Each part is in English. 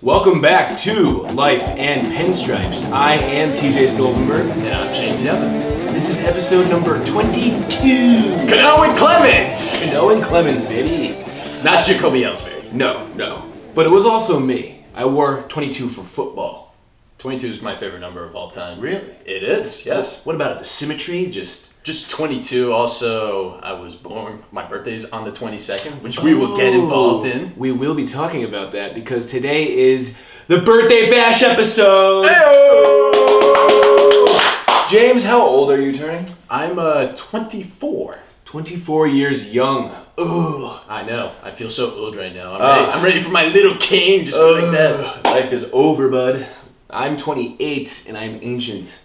Welcome back to Life and Pinstripes. I am TJ Stolzenberg. And I'm James Yevon. This is episode number 22. Cano and Clemens! Cano and Clemens, baby. Not Jacoby Ellsbury. No. But it was also me. I wore 22 for football. 22 is my favorite number of all time. Really? It is, yes. What about it? The symmetry? Just 22. Also, I was born, my birthday's on the 22nd, which we will get involved in. We will be talking about that because today is the birthday bash episode. Hey-o! James, how old are you turning? I'm 24. 24 years young. Ugh. I know. I feel so old right now. I'm ready for my little king. Just go like that. Life is over, bud. I'm 28 and I'm ancient.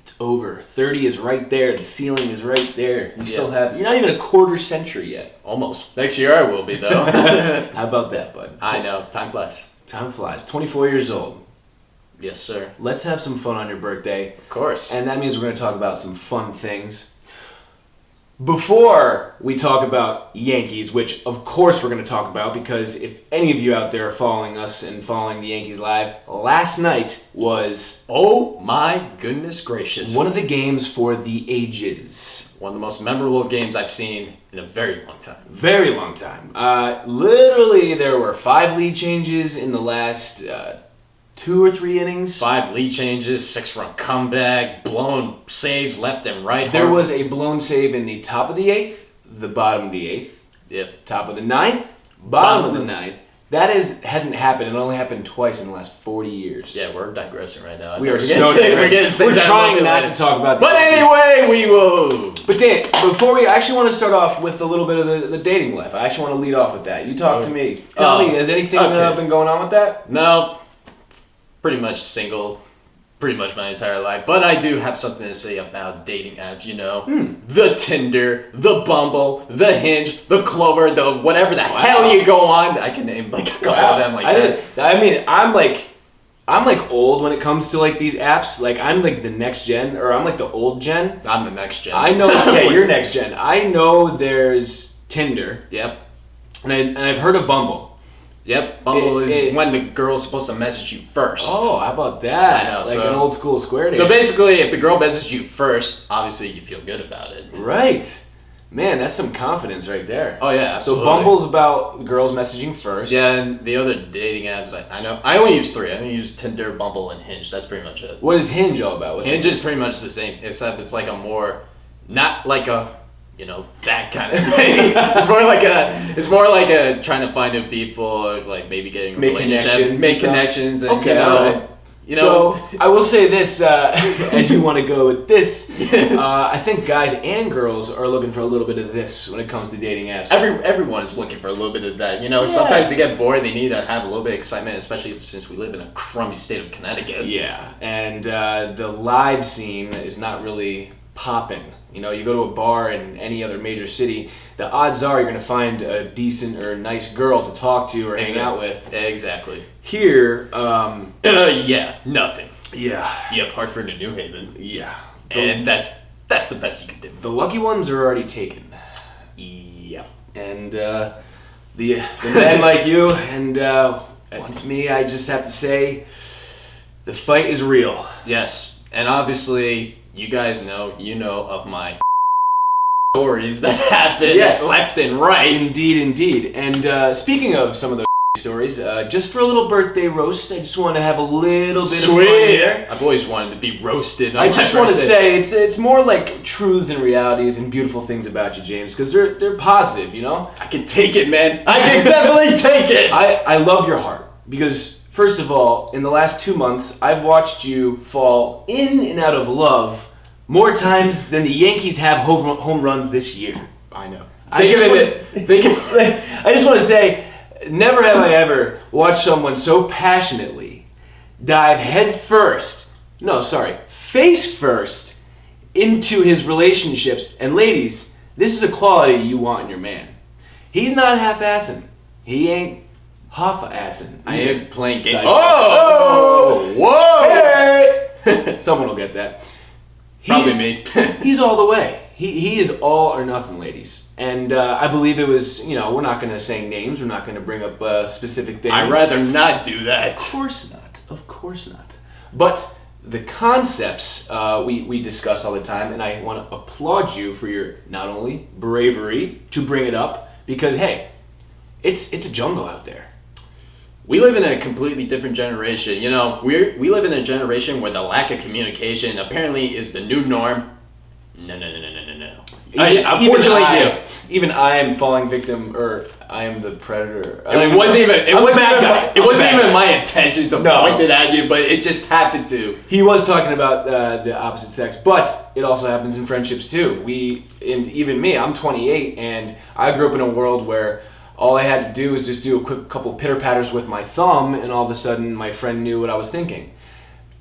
It's over. 30 is right there. The ceiling is right there. You're not even a quarter century yet. Almost. Next year I will be, though. How about that, bud? I know. Time flies. Time flies. 24 years old. Yes, sir. Let's have some fun on your birthday. Of course. And that means we're going to talk about some fun things. Before we talk about Yankees, which of course we're going to talk about because if any of you out there are following us and following the Yankees live, last night was... Oh my goodness gracious. one of the games for the ages. One of the most memorable games I've seen in a very long time. Very long time. Literally, there were 5 lead changes in the last 2 or 3 innings. 5 lead changes, 6-run comeback, blown saves left and right. There was a blown save in the top of the 8th, the bottom of the 8th, Yep. top of the 9th, bottom of the 9th. That hasn't happened. It only happened twice in the last 40 years. Yeah, we're digressing right now. We are so digressing. We're trying not to talk about that. But anyway, we will. But Dan, before I actually want to start off with a little bit of the dating life. I actually want to lead off with that. You talk to me. Tell me, has anything been going on with that? No. Pretty much single, pretty much my entire life. But I do have something to say about dating apps, you know. The Tinder, the Bumble, the Hinge, the Clover, the whatever the hell you go on. I can name like a couple of them like that. I mean, I'm like old when it comes to like these apps. Like I'm like the next gen, or I'm like the old gen. I'm the next gen. I know, yeah, you're next gen. I know there's Tinder. Yep. And I've heard of Bumble. Yep, Bumble is when the girl's supposed to message you first. Oh, how about that? I know, like an old school square dance. So basically, if the girl messages you first, obviously you feel good about it. Right. Man, that's some confidence right there. Oh yeah, absolutely. So Bumble's about girls messaging first. Yeah, and the other dating apps, I know, I only use 3. I only use Tinder, Bumble, and Hinge. That's pretty much it. What is Hinge all about? Hinge is pretty much the same, except it's like a more, not like a, that kind of thing. It's more like a trying to find new people, or like maybe getting a relationship, make connections, and okay. So I will say this, as you want to go with this, I think guys and girls are looking for a little bit of this when it comes to dating apps. Everyone is looking for a little bit of that. Sometimes they get bored. They need to have a little bit of excitement, especially since we live in a crummy state of Connecticut. Yeah, and the live scene is not really popping. You go to a bar in any other major city, the odds are you're going to find a decent or nice girl to talk to or hang out with. Exactly. Here, nothing. Yeah. You have Hartford and New Haven. Yeah. And that's the best you can do. The lucky ones are already taken. Yeah. And the men like you and once me, I just have to say, the fight is real. Yes. And obviously, you guys know of my stories that happen left and right. Indeed. And speaking of some of those stories, just for a little birthday roast, I just want to have a little bit of fun here. I've always wanted to be roasted. I just want to say it's more like truths and realities and beautiful things about you, James, because they're positive, I can take it, man. I can definitely take it. I love your heart because. First of all, in the last 2 months, I've watched you fall in and out of love more times than the Yankees have home runs this year. I know. I just want to say, never have I ever watched someone so passionately dive face first into his relationships. And ladies, this is a quality you want in your man. He's not half-assing. He ain't half-assing. I am playing game. Oh! Whoa! Hey! Someone will get that. Probably me. He's all the way. he is all or nothing, ladies. And I believe it was, we're not going to say names. We're not going to bring up specific things. I'd rather not do that. Of course not. Of course not. But the concepts we discuss all the time, and I want to applaud you for your not only bravery to bring it up, because, hey, it's a jungle out there. We live in a completely different generation. We live in a generation where the lack of communication apparently is the new norm. No. Unfortunately, even I am falling victim, or I am the predator. It wasn't even my intention to point it at you, but it just happened to. He was talking about the opposite sex, but it also happens in friendships too. And even me, I'm 28, and I grew up in a world where all I had to do was just do a quick couple pitter-patters with my thumb, and all of a sudden my friend knew what I was thinking.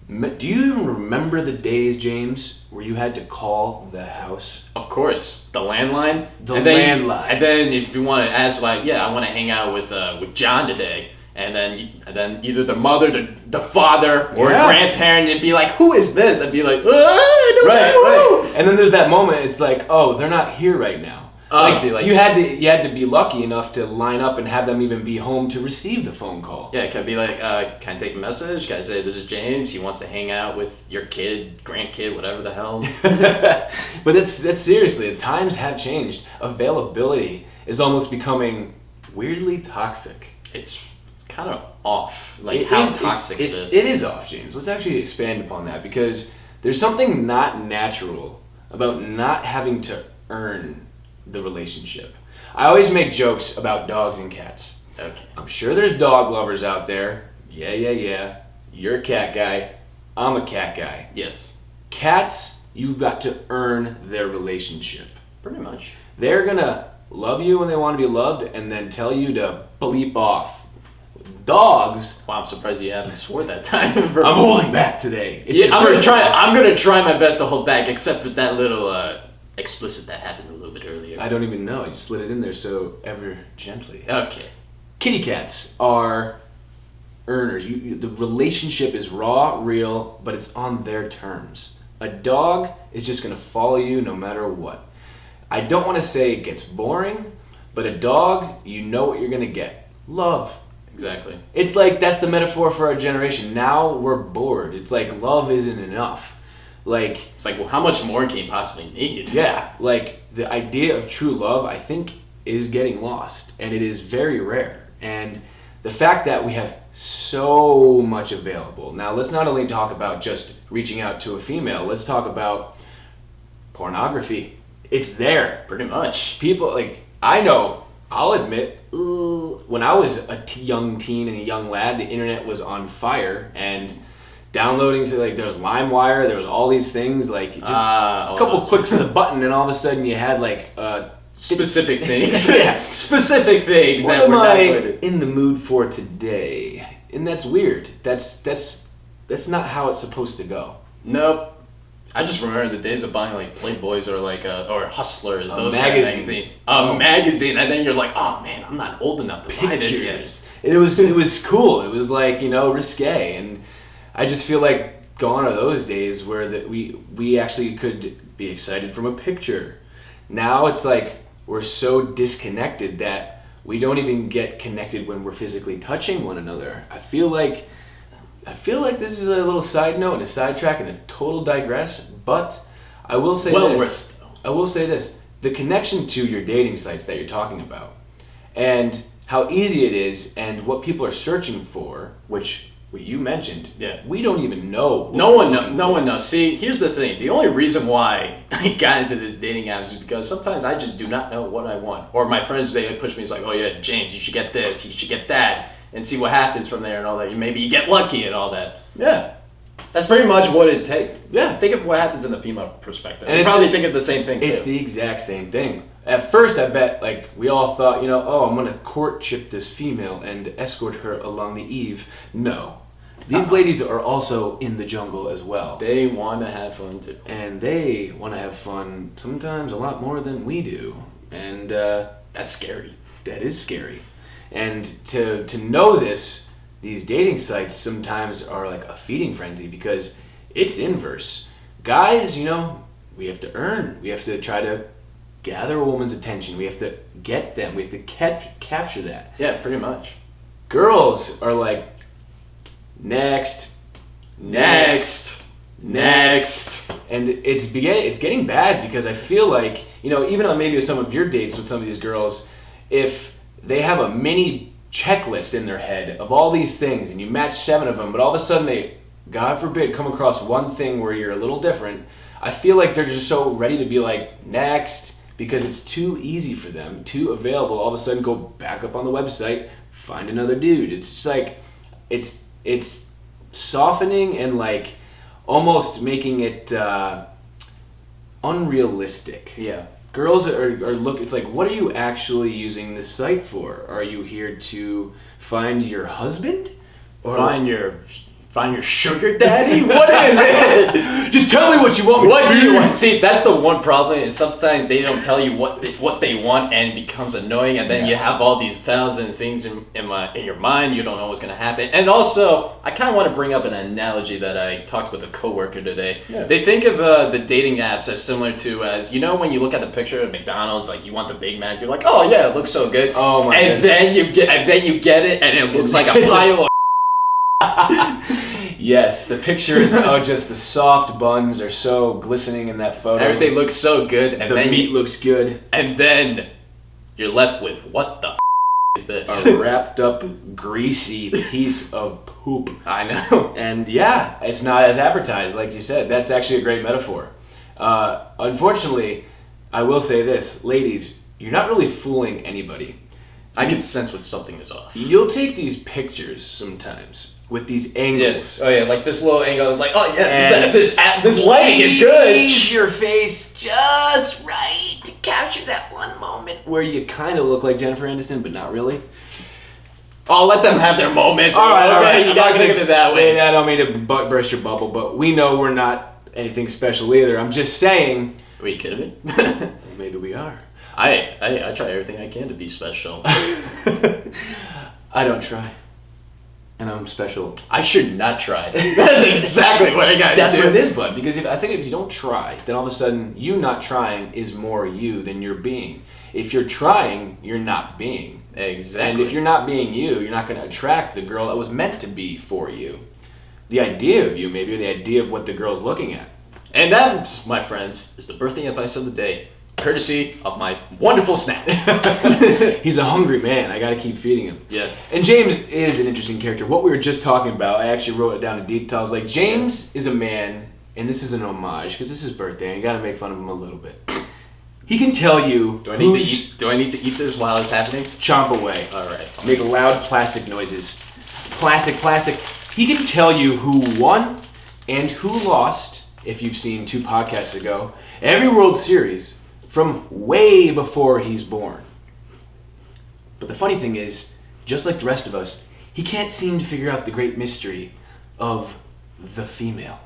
Do you even remember the days, James, where you had to call the house? Of course, the landline. Landline. And then if you want to ask, I want to hang out with John today, and then either the mother, the father, or a grandparent, it'd be like, who is this? I'd be like, I don't know. Right. And then there's that moment. It's like, oh, they're not here right now. You had to be lucky enough to line up and have them even be home to receive the phone call. Yeah, can I be like, can I take a message? Can I say, this is James, he wants to hang out with your kid, grandkid, whatever the hell. But that's seriously, the times have changed. Availability is almost becoming weirdly toxic. It's kind of off, how toxic it is. It is off, James. Let's actually expand upon that, because there's something not natural about not having to earn the relationship. I always make jokes about dogs and cats. Okay. I'm sure there's dog lovers out there. Yeah. You're a cat guy. I'm a cat guy. Yes. Cats, you've got to earn their relationship. Pretty much. They're gonna love you when they want to be loved and then tell you to bleep off. Dogs. Wow, I'm surprised you haven't swore that time. I'm holding back today. I'm gonna try my best to hold back, except for that little explicit that happened a little bit earlier. I don't even know. I just slid it in there so ever gently. Okay. Kitty cats are earners. The relationship is raw, real, but it's on their terms. A dog is just going to follow you no matter what. I don't want to say it gets boring, but a dog, you know what you're going to get. Love. Exactly. It's like that's the metaphor for our generation. Now we're bored. It's like love isn't enough. It's like, well, how much more can you possibly need? Yeah, the idea of true love, I think, is getting lost, and it is very rare. And the fact that we have so much available. Now, let's not only talk about just reaching out to a female, let's talk about pornography. It's there. Pretty much. People, I know, I'll admit, when I was a young teen and a young lad, the internet was on fire, and downloading to there's LimeWire, there was all these things, just a couple clicks of the button, and all of a sudden you had specific things. Yeah, specific things. What am I in the mood for today? And that's weird. That's not how it's supposed to go. Nope. I just remember the days of buying Playboys or Hustlers, those magazine. Kind of magazine. Magazine, and then you're like, oh man, I'm not old enough to buy this yet. It was cool. It was risque, and I just feel like gone are those days where we actually could be excited from a picture. Now it's we're so disconnected that we don't even get connected when we're physically touching one another. I feel like this is a little side note and a sidetrack and a total digress, but I will say this. The connection to your dating sites that you're talking about and how easy it is and what people are searching for, which what you mentioned, we don't even know. No one knows. See, here's the thing. The only reason why I got into this dating apps is because sometimes I just do not know what I want. Or my friends, they push me, it's like, oh yeah, James, you should get this, you should get that, and see what happens from there and all that. Maybe you get lucky and all that. Yeah. That's pretty much what it takes. Yeah. Think of what happens in the female perspective. And you probably think of the same thing, It's too. the exact same thing. At first, I bet, we all thought, I'm going to courtship this female and escort her along the eve. No. These ladies are also in the jungle as well. They want to have fun too. And they want to have fun sometimes a lot more than we do. And that's scary. That is scary. And to know this, these dating sites sometimes are like a feeding frenzy because it's inverse. Guys, we have to earn. We have to try to gather a woman's attention. We have to get them. We have to capture that. Yeah, pretty much. Girls are like, next. And it's getting bad because I feel like, even on maybe some of your dates with some of these girls, if they have a mini checklist in their head of all these things and you match 7 of them, but all of a sudden they, God forbid, come across one thing where you're a little different, I feel like they're just so ready to be like, next, because it's too easy for them, too available. All of a sudden go back up on the website, find another dude. It's just like, it's softening and like almost making it unrealistic. Yeah. Girls are it's like, what are you actually using this site for? Are you here to find your husband? Or find your sugar daddy? What is it? Just tell me what you want. What do you want? See, that's the one problem is sometimes they don't tell you what they want and it becomes annoying, and then you have all these 1,000 things in your mind. You don't know what's going to happen. And also, I kind of want to bring up an analogy that I talked with a coworker today. Yeah. They think of the dating apps as similar to when you look at the picture of McDonald's, like you want the Big Mac, you're like, oh yeah, it looks so good. Oh my and goodness. then you get it and it looks like a pile of Yes, the pictures of just the soft buns are so glistening in that photo. Everything looks so good, and the meat looks good, and then you're left with what the is this? A wrapped up, greasy piece of poop. I know. And yeah, it's not as advertised, like you said. That's actually a great metaphor. Unfortunately, I will say this, ladies, you're not really fooling anybody. I can sense when something is off. You'll take these pictures sometimes with these angles. Yes. Oh yeah, like this little angle, like, oh yeah, this lighting is good. Squeeze your face just right to capture that one moment where you kind of look like Jennifer Aniston, but not really. I'll let them have their moment. All right. You gotta think of it that way. I don't mean to burst your bubble, but we know we're not anything special either. I'm just saying. Are you kidding me? Well, maybe we are. I try everything I can to be special. I don't try. And I'm special. I should not try. That's exactly what I got to do. That's what it is, bud. Because if you don't try, then all of a sudden you not trying is more you than you're being. If you're trying, you're not being. Exactly. And if you're not being you, you're not going to attract the girl that was meant to be for you. The idea of you, maybe, or the idea of what the girl's looking at. And that, my friends, is the birthday advice of the day. Courtesy of my wonderful snack. He's a hungry man. I got to keep feeding him. Yes. And James is an interesting character. What we were just talking about, I actually wrote it down in details. Like, James is a man, and this is an homage because this is his birthday, and you got to make fun of him a little bit. He can tell you. Do I need to eat this while it's happening? Chomp away. All right. Make loud plastic noises. Plastic. He can tell you who won and who lost. If you've seen 2 podcasts ago, every World Series. From way before he's born. But the funny thing is, just like the rest of us, he can't seem to figure out the great mystery of the female.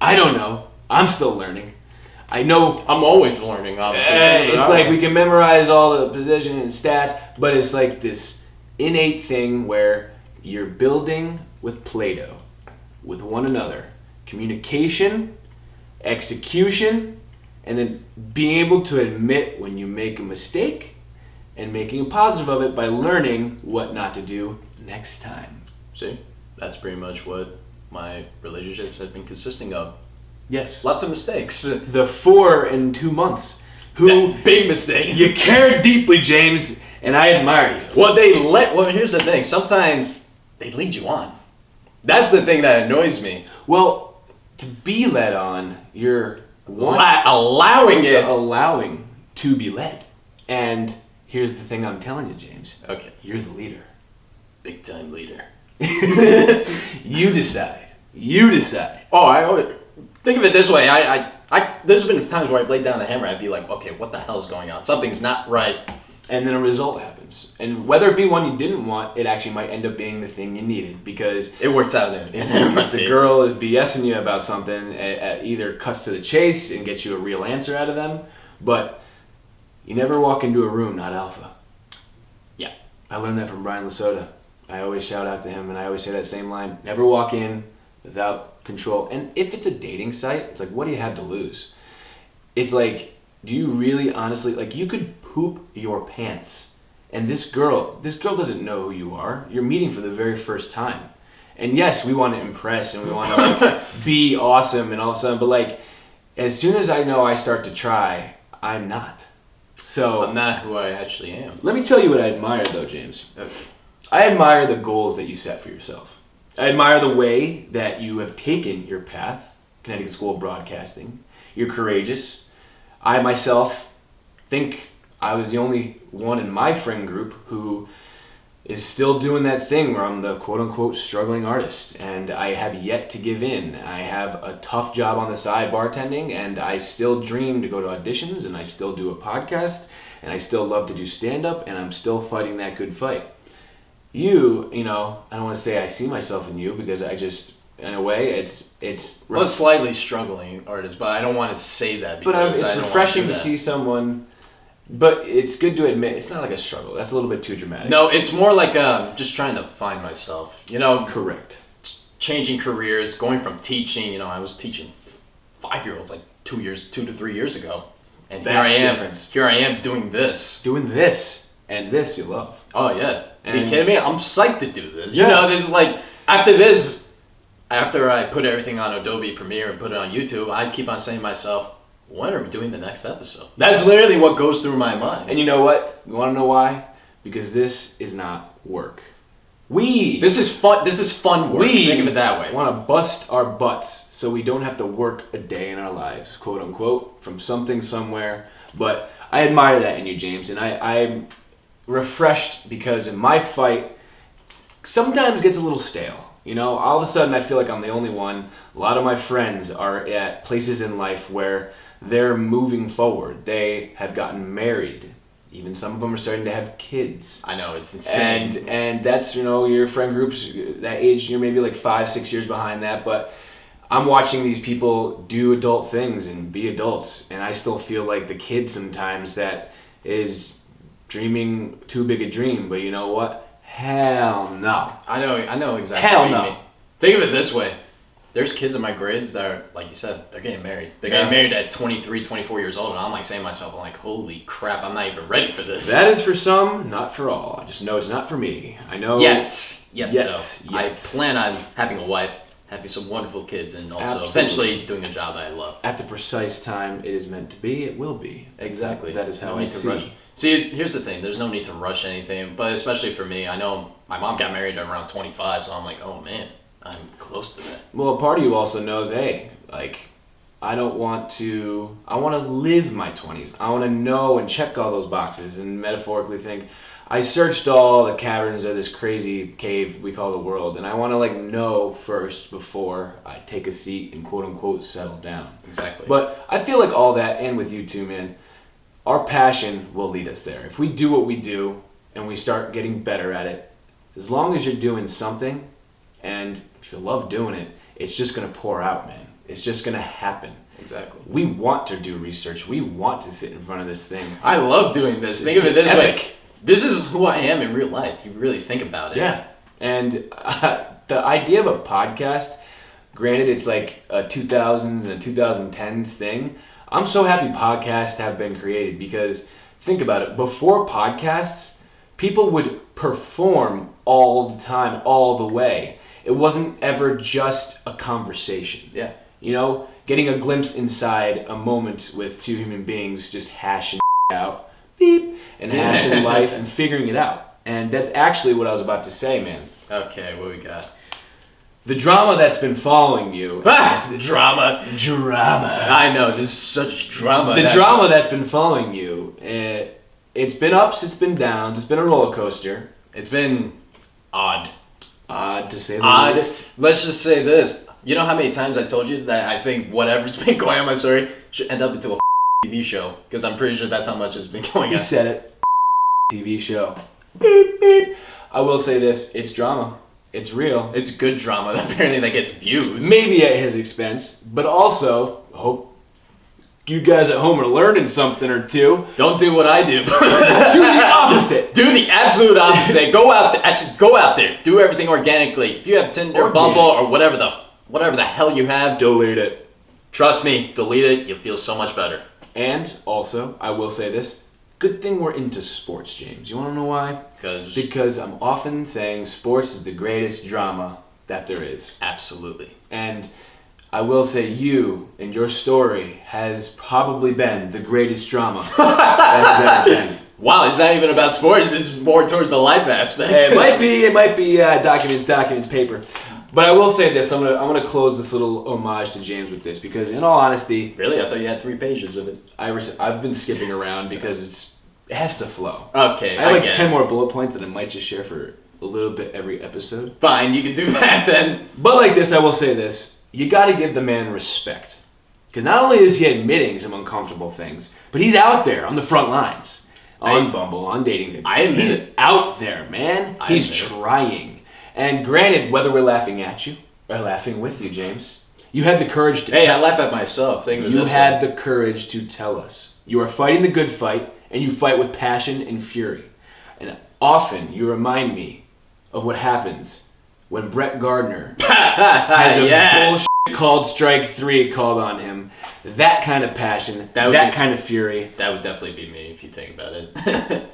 I don't know. I'm still learning. I know I'm always learning, obviously. It's like we can memorize all the position and stats, but it's like this innate thing where you're building with Play-Doh, with one another. Communication, execution, and then being able to admit when you make a mistake and making a positive of it by learning what not to do next time. See, that's pretty much what my relationships have been consisting of. Yes. Lots of mistakes. The 4 in 2 months. Big mistake. You cared deeply, James, and I admire you. Well, here's the thing. Sometimes they lead you on. That's the thing that annoys me. Well, to be led on, you're allowing to be led. And here's the thing I'm telling you, James. Okay. You're the leader. Big time leader. You decide. Oh, I always think of it this way. I there's been times where I've laid down the hammer. I'd be like, okay, what the hell is going on? Something's not right. And then a result happens. And whether it be one you didn't want, it actually might end up being the thing you needed. Because it works out. If the girl is BSing you about something, it either cuts to the chase and gets you a real answer out of them. But you never walk into a room not alpha. Yeah. I learned that from Brian Lasota. I always shout out to him, and I always say that same line. Never walk in without control. And if it's a dating site, it's like, what do you have to lose? it's like, do you really honestly, like, you could poop your pants, and this girl doesn't know who you are. You're meeting for the very first time. And yes, we want to impress and we want to like, be awesome and all of a sudden, but like, as soon as I know I start to try, I'm not. So I'm not who I actually am. let me tell you what I admire though, James. Okay. I admire the goals that you set for yourself. I admire the way that you have taken your path, Connecticut School of Broadcasting. You're courageous. I myself think I was the only one in my friend group who is still doing that thing where I'm the quote-unquote struggling artist, and I have yet to give in. I have a tough job on the side bartending, and I still dream to go to auditions, and I still do a podcast, and I still love to do stand-up, and I'm still fighting that good fight. You know, I don't want to say I see myself in you, because I just, in a way, it's Well, a slightly struggling artist, but I don't want to say that because it's I don't refreshing want to do see someone. But it's good to admit it's not like a struggle. That's a little bit too dramatic. No, it's more like just trying to find myself. You know, Correct. changing careers, going from teaching. You know, I was teaching 5-year-olds like 2 to 3 years ago, and That's here I am. difference. Here I am doing this. Doing this and this you love. Oh yeah, are you And- kidding me? I'm psyched to do this. Yeah. You know, this is like after I put everything on Adobe Premiere and put it on YouTube, I keep on saying to myself, when are we doing the next episode? That's literally what goes through my mind. And you know what? You want to know why? Because this is not work. This is fun. This is fun work. Think of it that way. Want to bust our butts so we don't have to work a day in our lives, quote unquote, from something somewhere. But I admire that in you, James, and I'm refreshed because in my fight sometimes gets a little stale. You know, all of a sudden I feel like I'm the only one. A lot of my friends are at places in life where they're moving forward. They have gotten married. Even some of them are starting to have kids. I know, it's insane. And that's, you know, your friend groups, that age, you're maybe like 5-6 years behind that. But I'm watching these people do adult things and be adults. And I still feel like the kid sometimes that is dreaming too big a dream. But you know what? Hell no. I know exactly Hell what no. you mean. Think of it this way. There's kids in my grades that are, like you said, they're getting married. They're getting married at 23, 24 years old, and I'm like saying to myself, I'm like, holy crap, I'm not even ready for this. That is for some, not for all. I just know it's not for me. I know. Yet. Though. I Yet. plan on having a wife, having some wonderful kids, and also Absolutely. eventually doing a job that I love. At the precise time it is meant to be, it will be. Exactly. That is how No I need to see. rush. See, here's the thing. There's no need to rush anything, but especially for me, I know my mom got married at around 25, so I'm like, oh man, I'm close to that. Well, a part of you also knows, hey, like, I want to live my 20s. I want to know and check all those boxes and metaphorically think, I searched all the caverns of this crazy cave we call the world, and I want to, like, know first before I take a seat and quote-unquote settle down. Exactly. But I feel like all that, and with you too, man, our passion will lead us there. If we do what we do and we start getting better at it, as long as you're doing something, and if you love doing it, it's just going to pour out, man. It's just going to happen. Exactly. We want to do research. We want to sit in front of this thing. I love doing this. Think of it this way. This is who I am in real life. You really think about it. Yeah. And the idea of a podcast, granted it's like a 2000s and a 2010s thing, I'm so happy podcasts have been created because think about it. Before podcasts, people would perform all the time, all the way. It wasn't ever just a conversation. Yeah. You know, getting a glimpse inside a moment with two human beings just hashing out, beep, and hashing life and figuring it out. And that's actually what I was about to say, man. Okay, what we got? The drama that's been following you. Drama. I know, this is such drama. The drama that's been following you, it's been ups, it's been downs, it's been a roller coaster. It's been odd. Odd, to say the least. Let's just say this. You know how many times I told you that I think whatever's been going on in my story should end up into a TV show? Because I'm pretty sure that's how much has been going on. You said it. TV show. Beep, beep. I will say this, it's drama. It's real. It's good drama, apparently, that gets views. Maybe at his expense, but also, hope you guys at home are learning something or two. Don't do what I do. Do the opposite. Do the absolute opposite. Go out there. Do everything organically. If you have Tinder, Bumble, or whatever the hell you have, Delete it. trust me, delete it. You'll feel so much better. And also, I will say this, good thing we're into sports, James. You want to know why? Because I'm often saying sports is the greatest drama that there is. Absolutely. And I will say you and your story has probably been the greatest drama that has ever been. Wow, it's not even about sports. It's more towards the life aspect. It might be documents, paper. But I will say this: I'm gonna close this little homage to James with this because, in all honesty, Really, I thought you had 3 pages of it. I've been skipping around because it has to flow. Okay, I have get 10 it. more bullet points that I might just share for a little bit every episode. Fine, you can do that then. But like this, I will say this: you got to give the man respect because not only is he admitting some uncomfortable things, but he's out there on the front lines. On Bumble, on dating. I admit He's it. out there, man. He's trying. And granted, whether we're laughing at you or laughing with you, James, you had the courage to... Hey, I laugh at myself. You had the courage to tell us. You are fighting the good fight, and you fight with passion and fury. And often, you remind me of what happens when Brett Gardner has a bullshit called strike 3 called on him. That kind of passion, that kind of fury. That would definitely be me if you think about it.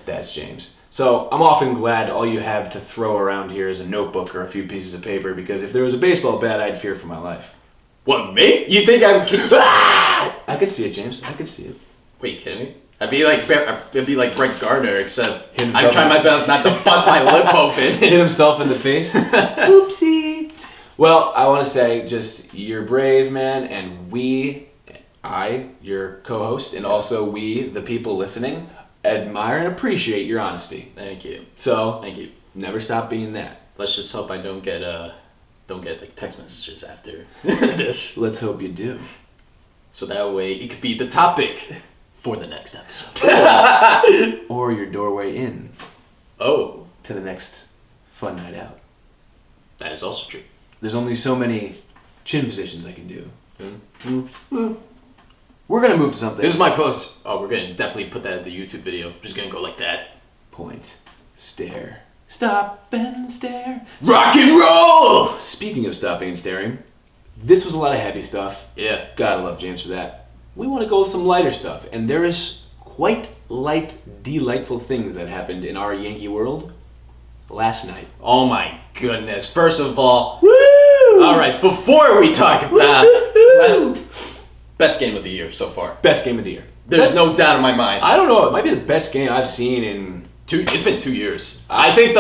That's James. So I'm often glad all you have to throw around here is a notebook or a few pieces of paper because if there was a baseball bat, I'd fear for my life. What, me? You think I would keep... I could see it, James. I could see it. Wait, kidding me? I'd be like Brett Gardner, except Hit I'm trying my best not to bust my lip open. Hit himself in the face. Oopsie. Well, I want to say just you're brave, man, and I, your co-host, and also we, the people listening, admire and appreciate your honesty. Thank you. So, Thank you. Never stop being that. Let's just hope I don't get like text messages after this. Let's hope you do. So that way it could be the topic for the next episode. Or your doorway in. Oh. To the next fun night out. That is also true. There's only so many chin positions I can do. We're going to move to something. This is my post. Oh, we're going to definitely put that in the YouTube video. I'm just going to go like that. Point. Stare. Stop and stare. Rock and roll! Speaking of stopping and staring, this was a lot of heavy stuff. Yeah. Gotta love James for that. We want to go with some lighter stuff. And there is quite light, delightful things that happened in our Yankee world last night. Oh my goodness. First of all, Woo! all right, before we talk about best game of the year so far. Best game of the year. There's no doubt in my mind. I don't know. It might be the best game I've seen in... It's been 2 years. I think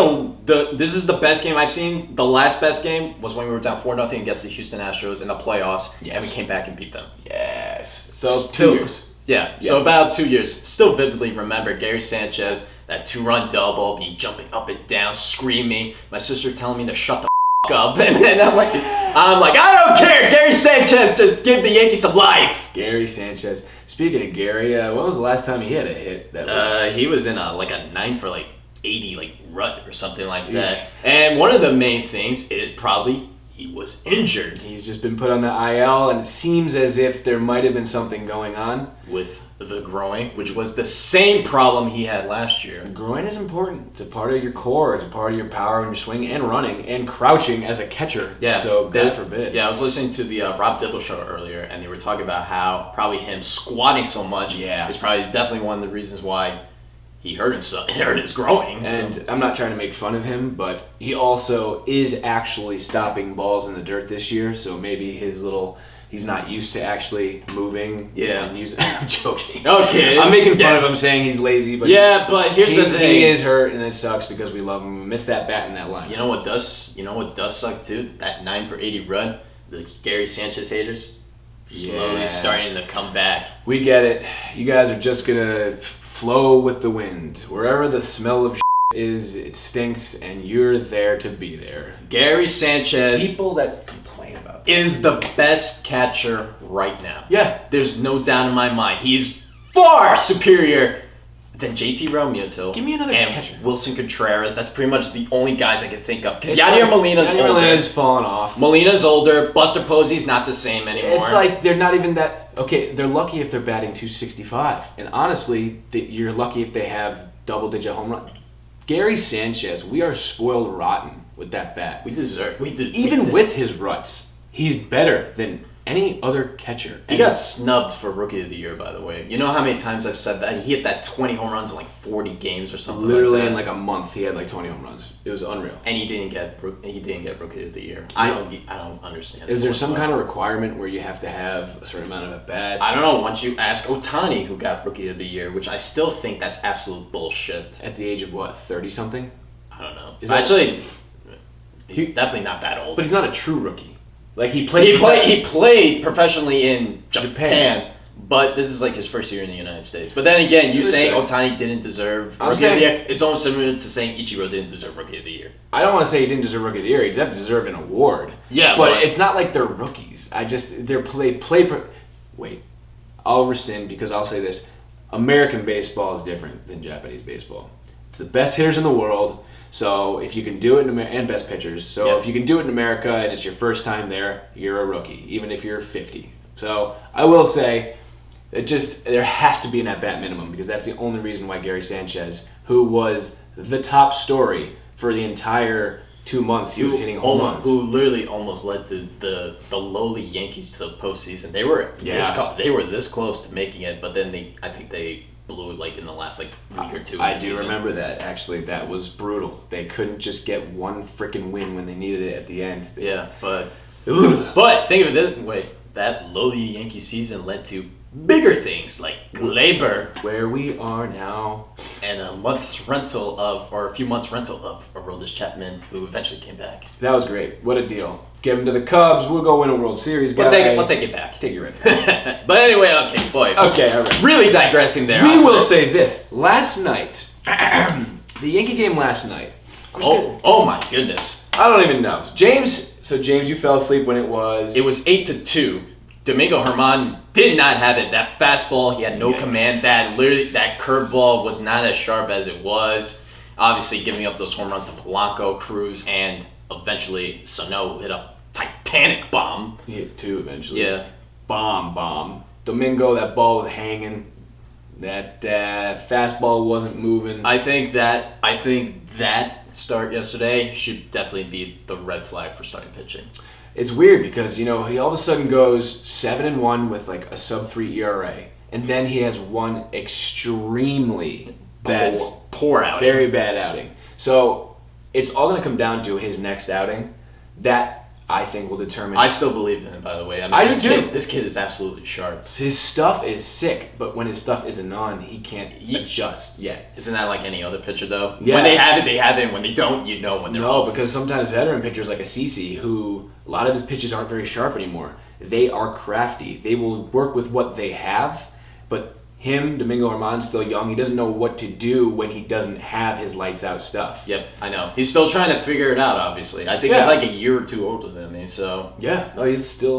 this is the best game I've seen. The last best game was when we were down 4-0 against the Houston Astros in the playoffs, and we came back and beat them. Yes. So 2 years. Yeah, so about 2 years. Still vividly remember Gary Sanchez, that 2-run double, me jumping up and down, screaming. My sister telling me to shut the up, and then I'm like, I don't care. Gary Sanchez, just give the Yankees some life. Gary Sanchez. Speaking of Gary, when was the last time he had a hit? That was... he was in a 9 for 80 rut or something like that. And one of the main things is probably he was injured. He's just been put on the IL, and it seems as if there might have been something going on with the groin, which was the same problem he had last year. The groin is important. It's a part of your core. It's a part of your power when you're swinging and running and crouching as a catcher. Yeah. So God forbid. Yeah, I was listening to the Rob Dibble show earlier, and they were talking about how probably him squatting so much is probably definitely one of the reasons why he hurt himself. He hurt his groin. And I'm not trying to make fun of him, but he also is actually stopping balls in the dirt this year. So maybe he's not used to actually moving. Yeah. And using. I'm joking. Okay. I'm making fun of him saying he's lazy, but but here's the thing. He is hurt, and it sucks because we love him. We miss that bat in that line. You know what does suck too? That 9 for 80 run. The Gary Sanchez haters slowly starting to come back. We get it. You guys are just gonna flow with the wind. Wherever the smell of is, it stinks, and you're there to be there. Gary Sanchez. People that complain about that is the best catcher right now. Yeah. There's no doubt in my mind. He's far superior than JT Realmuto. Give me another catcher. Wilson Contreras. That's pretty much the only guys I can think of. Because Yadier Molina's older. Molina's fallen off. Molina's older. Buster Posey's not the same anymore. It's like they're not even that... Okay, they're lucky if they're batting .265. And honestly, you're lucky if they have double-digit home run. Gary Sanchez, we are spoiled rotten with that bat. We deserve... Even with his ruts, he's better than any other catcher. He got snubbed for Rookie of the Year, by the way. You know how many times I've said that? He hit that 20 home runs in like 40 games or something Literally like that. in like a month, he had like 20 home runs. It was unreal. And he didn't get Rookie of the Year. I don't understand. Is there some kind of requirement where you have to have a certain amount of at-bats? I don't know. Once you ask Ohtani, who got Rookie of the Year, which I still think that's absolute bullshit. At the age of what, 30-something? I don't know. Actually, he's definitely not that old. But he's not a true rookie. Like he played professionally in Japan, but this is like his first year in the United States. But then again, you saying Ohtani didn't deserve Rookie of the Year, it's almost similar to saying Ichiro didn't deserve Rookie of the Year. I don't want to say he didn't deserve Rookie of the Year. He definitely deserved an award. Yeah, but it's not like they're rookies. Wait, I'll rescind because I'll say this: American baseball is different than Japanese baseball. It's the best hitters in the world. So if you can do it and best pitchers. So if you can do it in America and it's your first time there, you're a rookie, even if you're 50. So I will say that there has to be an at-bat minimum because that's the only reason why Gary Sanchez, who was the top story for the entire 2 months he was hitting home runs. Who literally almost led the lowly Yankees to the postseason. They were this close to making it, but then I think they blew it like in the last week or two. I do remember that. Actually, that was brutal. They couldn't just get one freaking win when they needed it at the end. But think of it this way: that lowly Yankee season led to bigger things like Gleyber, where we are now, and a few months rental of Aroldis Chapman, who eventually came back. That was great. What a deal! Give him to the Cubs. We'll go win a World Series. We'll take it back. Take it right back. But anyway, okay, boy. Okay, all right. Really digressing there. We will say this: last night, the Yankee game last night. Oh my goodness! I don't even know, James. So James, you fell asleep when it was. It was 8-2. Domingo Germán did not have it. That fastball, he had no command. That curveball was not as sharp as it was. Obviously, giving up those home runs to Polanco, Cruz, and eventually Sano hit a Titanic bomb. He hit two eventually. Yeah. Bomb. Domingo, that ball was hanging. That fastball wasn't moving. I think that start yesterday should definitely be the red flag for starting pitching. It's weird because, he all of a sudden goes 7-1 with like a sub-3 ERA. And then he has one extremely bad, poor outing. Very bad outing. So it's all going to come down to his next outing. That, I think, will determine. I still believe in him, by the way. I do too. This kid is absolutely sharp. His stuff is sick, but when his stuff isn't on, he can't adjust yet. Isn't that like any other pitcher, though? Yeah. When they have it, they have it. When they don't, you know when they're off. No, because sometimes veteran pitchers like a CC, who a lot of his pitches aren't very sharp anymore, they are crafty. They will work with what they have, but Domingo Germán's still young. He doesn't know what to do when he doesn't have his lights-out stuff. Yep, I know. He's still trying to figure it out, obviously. I think he's like a year or two older than me, so... Yeah, no,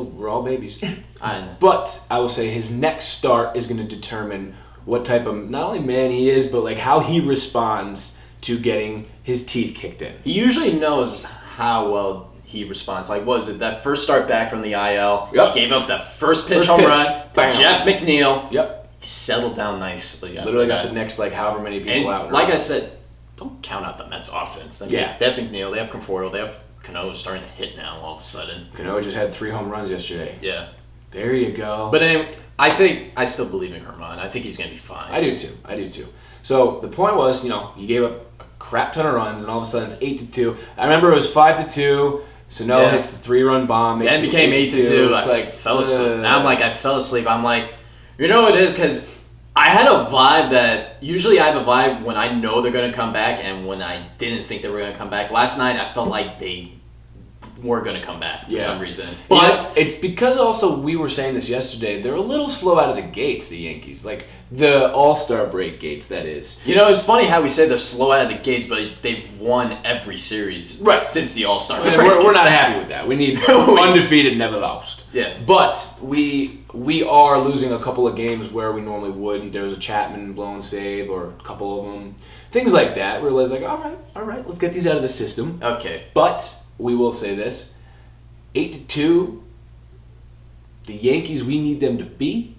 we're all babies. I know. But I will say his next start is going to determine what type of, not only man he is, but like how he responds to getting his teeth kicked in. He usually knows how well he responds. Like, what is it, that first start back from the IL? Yep. He gave up that first pitch home run by Jeff McNeil. Yep. Settled down nicely. Literally got the next however many people out. Like I said, don't count out the Mets offense. They have McNeil, they have Conforto, they have Cano starting to hit now all of a sudden. Cano just had 3 home runs yesterday. Yeah. There you go. But anyway, I still believe in Germán. I think he's going to be fine. I do too. So the point was, he gave up a crap ton of runs, and all of a sudden it's 8-2. I remember it was 5-2. Sano hits the 3run bomb. Then it became 8-2. I fell asleep. Now I fell asleep. I'm like, you know what it is? Because I had a vibe that, usually I have a vibe when I know they're going to come back and when I didn't think they were going to come back. Last night I felt like they were going to come back for some reason. But it's because also, we were saying this yesterday, they're a little slow out of the gates, the Yankees. Like, the All-Star break gates, that is. It's funny how we say they're slow out of the gates, but they've won every series since the All-Star break. We're not happy with that. We need undefeated, never lost. Yeah. But we are losing a couple of games where we normally wouldn't. There was a Chapman blown save or a couple of them. Things like that. We're like, all right, let's get these out of the system. Okay. But we will say this. 8-2, the Yankees we need them to be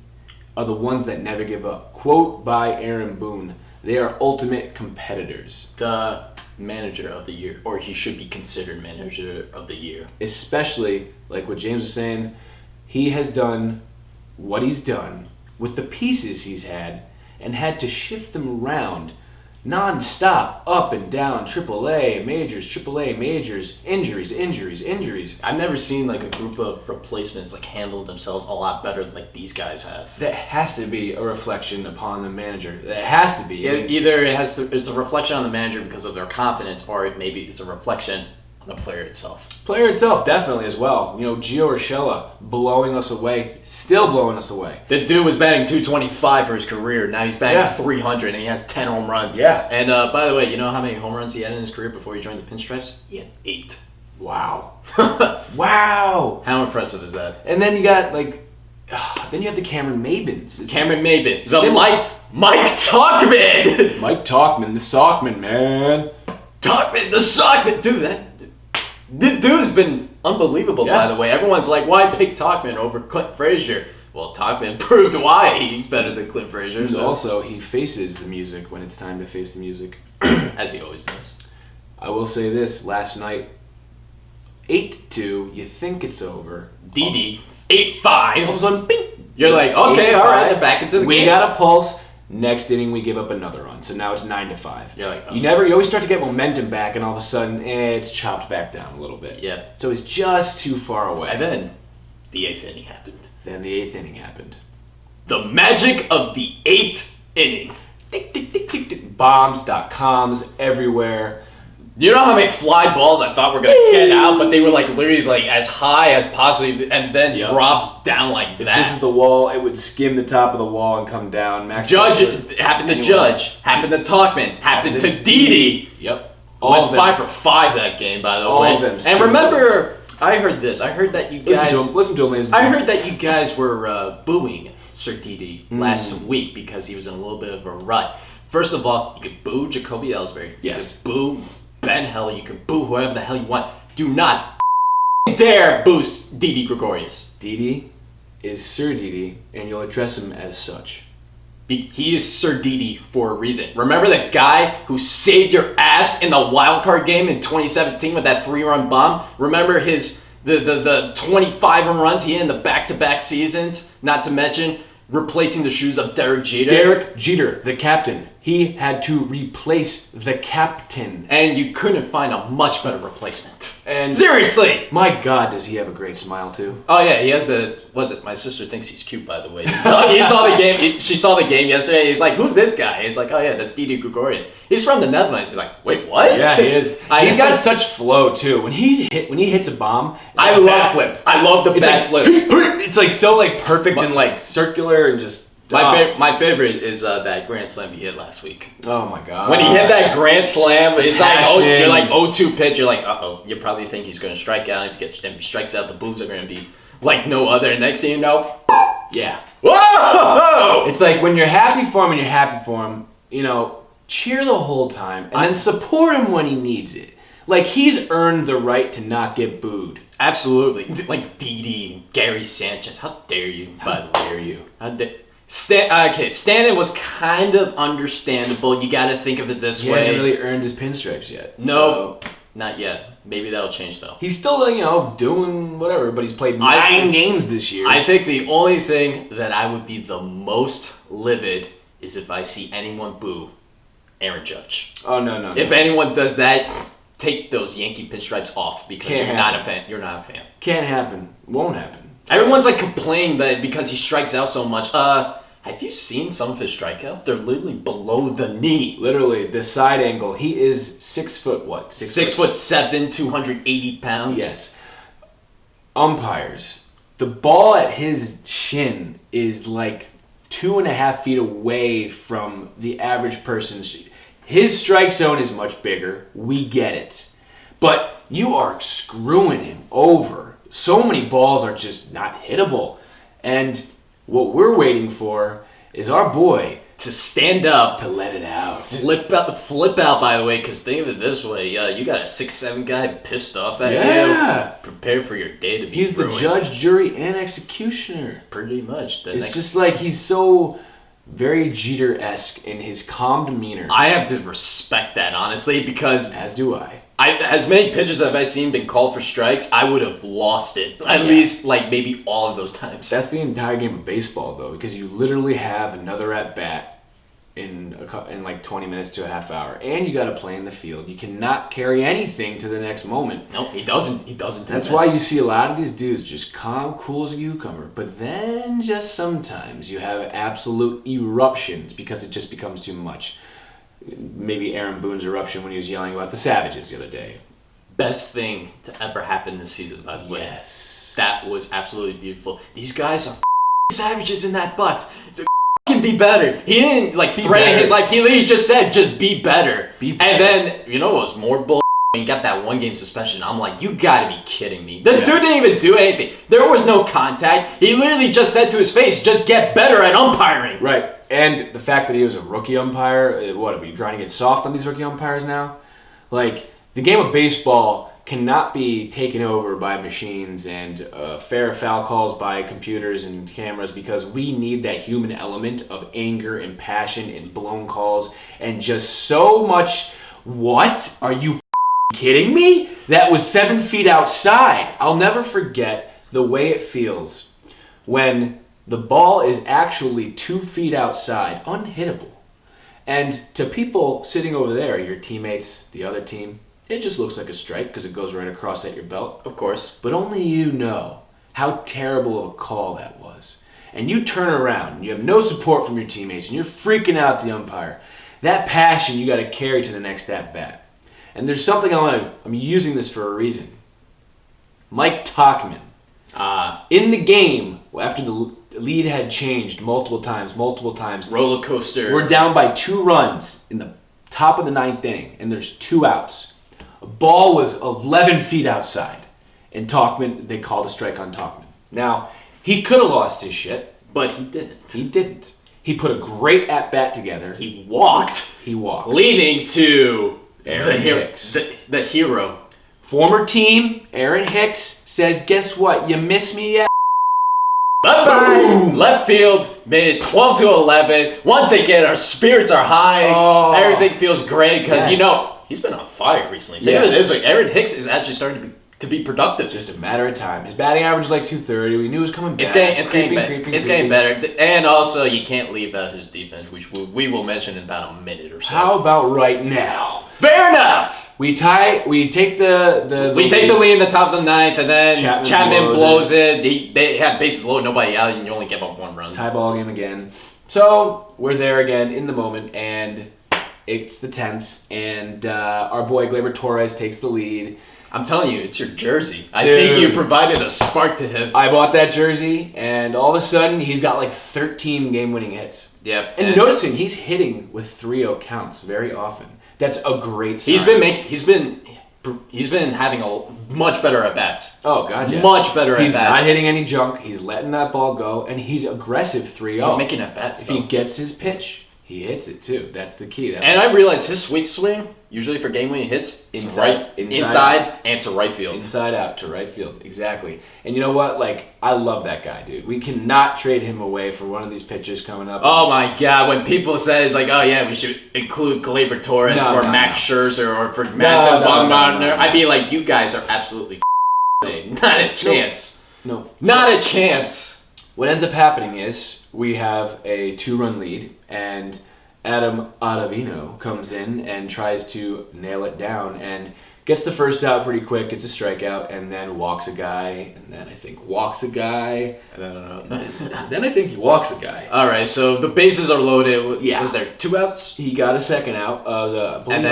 are the ones that never give up. Quote by Aaron Boone, they are ultimate competitors. The manager of the year, or he should be considered manager of the year. Especially, like what James was saying, he has done what he's done with the pieces he's had to shift them around non-stop, up and down, AAA majors, injuries. I've never seen like a group of replacements like handle themselves a lot better like these guys have. That has to be a reflection upon the manager. That has to be. Either it's a reflection on the manager because of their confidence, or maybe it's a reflection on the player itself. Player itself, definitely as well. You know, Gio Urshela blowing us away, still blowing us away. The dude was batting 225 for his career. Now he's batting 300 and he has 10 home runs. Yeah. And by the way, you know how many home runs he had in his career before he joined the Pinstripes? He had 8. Wow. Wow. How impressive is that? And then you got then you have the Cameron Mabins. The Mike Talkman. Mike Talkman, the Sockman, man. Talkman, the Sockman. Dude, the dude's been unbelievable, by the way. Everyone's like, why pick Talkman over Clint Frazier? Well, Talkman proved why he's better than Clint Frazier. So. Also, he faces the music when it's time to face the music. As he always does. I will say this, last night, 8-2, you think it's over. Didi, 8-5. All of a sudden, bing! You're like, okay, all right, they're back into the game. We got a pulse. Next inning, we give up another run. So now it's 9-5. You're like, you always start to get momentum back, and all of a sudden, it's chopped back down a little bit. Yeah. So it's just too far away. And then the 8th inning happened. The magic of the 8th inning. Bombs.coms everywhere. You know how many fly balls I thought were going to get out, but they were like literally like as high as possibly and then drops down like that. If this is the wall, it would skim the top of the wall and come down. Happened to Judge, happened to Talkman, happened to Didi. Yep. All of them. 5 for 5 that game, by the way. All of them. And remember, I heard this. I heard that you guys... Listen to him, ladies and I gentlemen. heard that you guys were booing Sir Didi last week because he was in a little bit of a rut. First of all, you could boo Jacoby Ellsbury. Yes. You could boo Ben Hell. You can boo whoever the hell you want. Do not dare boost Didi Gregorius. Didi is Sir Didi, and you'll address him as such. He is Sir Didi for a reason. Remember the guy who saved your ass in the wild card game in 2017 with that 3-run bomb? Remember the 25 home runs he had in the back-to-back seasons? Not to mention replacing the shoes of Derek Jeter. Derek Jeter, the captain. He had to replace the captain. And you couldn't find a much better replacement. And seriously! My God, does he have a great smile, too? Oh, yeah, he has my sister thinks he's cute, by the way. He saw the game, she saw the game yesterday. He's like, who's this guy? He's like, oh, yeah, that's Didi Gregorius. He's from the Netherlands. He's like, wait, what? Yeah, he is. He's got such flow, too. When he hits a bomb... I love flip. I love the back flip. It's like so like perfect and like circular and just... My favorite is that grand slam he hit last week. Oh my God! When he hit that grand slam, it's like you're like 0-2 pitch. You're like, you probably think he's going to strike out. If he strikes out, the boos are going to be like no other. Next thing you know, yeah. Whoa! It's like when you're happy for him, you know, cheer the whole time and then support him when he needs it. Like he's earned the right to not get booed. Absolutely. Like Didi, Gary Sanchez. How dare you? How dare you? Stanton was kind of understandable. You got to think of it this way. He hasn't really earned his pinstripes yet. No, not yet. Maybe that'll change though. He's still, doing whatever, but he's played 9 games this year. I think the only thing that I would be the most livid is if I see anyone boo Aaron Judge. Oh no. If anyone does that, take those Yankee pinstripes off because you're not a fan. You're not a fan. Can't happen. Won't happen. Everyone's like complaining that because he strikes out so much. Have you seen some of his strikeouts? They're literally below the knee. Literally, the side angle. He is 6 foot what? 6'7", 280 pounds. Yes. Umpires. The ball at his chin is like 2.5 feet away from the average person's. His strike zone is much bigger. We get it. But you are screwing him over. So many balls are just not hittable. And what we're waiting for is our boy to stand up. To let it out. Flip out, by the way, because think of it this way. You got a 6'7" guy pissed off at you. Prepare for your day to be He's ruined. the judge, jury, and executioner. Pretty much. It's just like he's so very Jeter-esque in his calm demeanor. I have to respect that, honestly, because... As do I. as many pitches have I seen been called for strikes, I would have lost it. At least, like, maybe all of those times. That's the entire game of baseball, though, because you literally have another at-bat in like 20 minutes to a half hour, and you got to play in the field. You cannot carry anything to the next moment. No, he doesn't. He doesn't. That's why you see a lot of these dudes just calm, cool as a cucumber. But then, just sometimes, you have absolute eruptions because it just becomes too much. Maybe Aaron Boone's eruption when he was yelling about the Savages the other day. Best thing to ever happen this season, by the way. Yes. That was absolutely beautiful. These guys are savages in that butt. So can be better. He didn't like threaten his life. He literally just said, just be better. Be better. And then, you know what was more bull? When he got that 1 game suspension, I'm like, you gotta be kidding me. The dude didn't even do anything. There was no contact. He literally just said to his face, just get better at umpiring. Right. And the fact that he was a rookie umpire, what, are we trying to get soft on these rookie umpires now? Like, the game of baseball cannot be taken over by machines and fair foul calls by computers and cameras, because we need that human element of anger and passion and blown calls and just so much, what? Are you kidding me? That was 7 feet outside. I'll never forget the way it feels when the ball is actually 2 feet outside, unhittable. And to people sitting over there, your teammates, the other team, it just looks like a strike because it goes right across at your belt. Of course. But only you know how terrible of a call that was. And you turn around and you have no support from your teammates and you're freaking out the umpire. That passion you got to carry to the next at-bat. And there's something I'm using this for a reason. Mike Tauchman. In the game, after the lead had changed multiple times. Roller coaster. We're down by 2 runs in the top of the 9th inning, and there's 2 outs. A ball was 11 feet outside, and Tauchman, they called a strike on Tauchman. Now, he could have lost his shit, but he didn't. He didn't. He put a great at-bat together. He walked. Leading to Aaron Hicks. The hero. Former team, Aaron Hicks, says, guess what? You miss me yet? Bye-bye. Left field made it 12-11. Once again, our spirits are high. Oh. Everything feels great because, you know, he's been on fire recently. Think of it this way. Aaron Hicks is actually starting to be productive. Just a matter of time. His batting average is like 230. We knew it was coming back. It's getting better. And also, you can't leave out his defense, which we will mention in about a minute or so. How about right now? Fair enough. We take the lead in the top of the 9th, and then Chapman blows it. They have bases loaded, nobody out, and you only give up 1 run. Tie ball game again. So we're there again in the moment, and it's the 10th, and our boy Gleyber Torres takes the lead. I'm telling you, it's your jersey. I think you provided a spark to him. I bought that jersey, and all of a sudden, he's got like 13 game-winning hits. Yep. And noticing he's hitting with 3-0 counts very often. That's a great sign. He's been having a much better at bats. Oh god, yeah. Much better at bats. He's not hitting any junk. He's letting that ball go, and he's aggressive 3-0. He's making at bats. If he gets his pitch, he hits it too. That's the key. I realize his sweet swing, usually for game winning hits, inside and to right field. Inside out to right field, exactly. And you know what? Like, I love that guy, dude. We cannot trade him away for one of these pitches coming up. Oh my god, when people say it's like, oh yeah, we should include Gleyber Torres Max Scherzer or for Madison Bumgarner, I'd be like, you guys are absolutely insane. Not a chance. No. Not a chance. What ends up happening is we have a 2-run lead, and Adam Ottavino comes in and tries to nail it down and gets the first out pretty quick, gets a strikeout, and then walks a guy, and then I think walks a guy, and then I think he walks a guy. All right, so the bases are loaded. Yeah. Was there 2 outs? He got a second out. And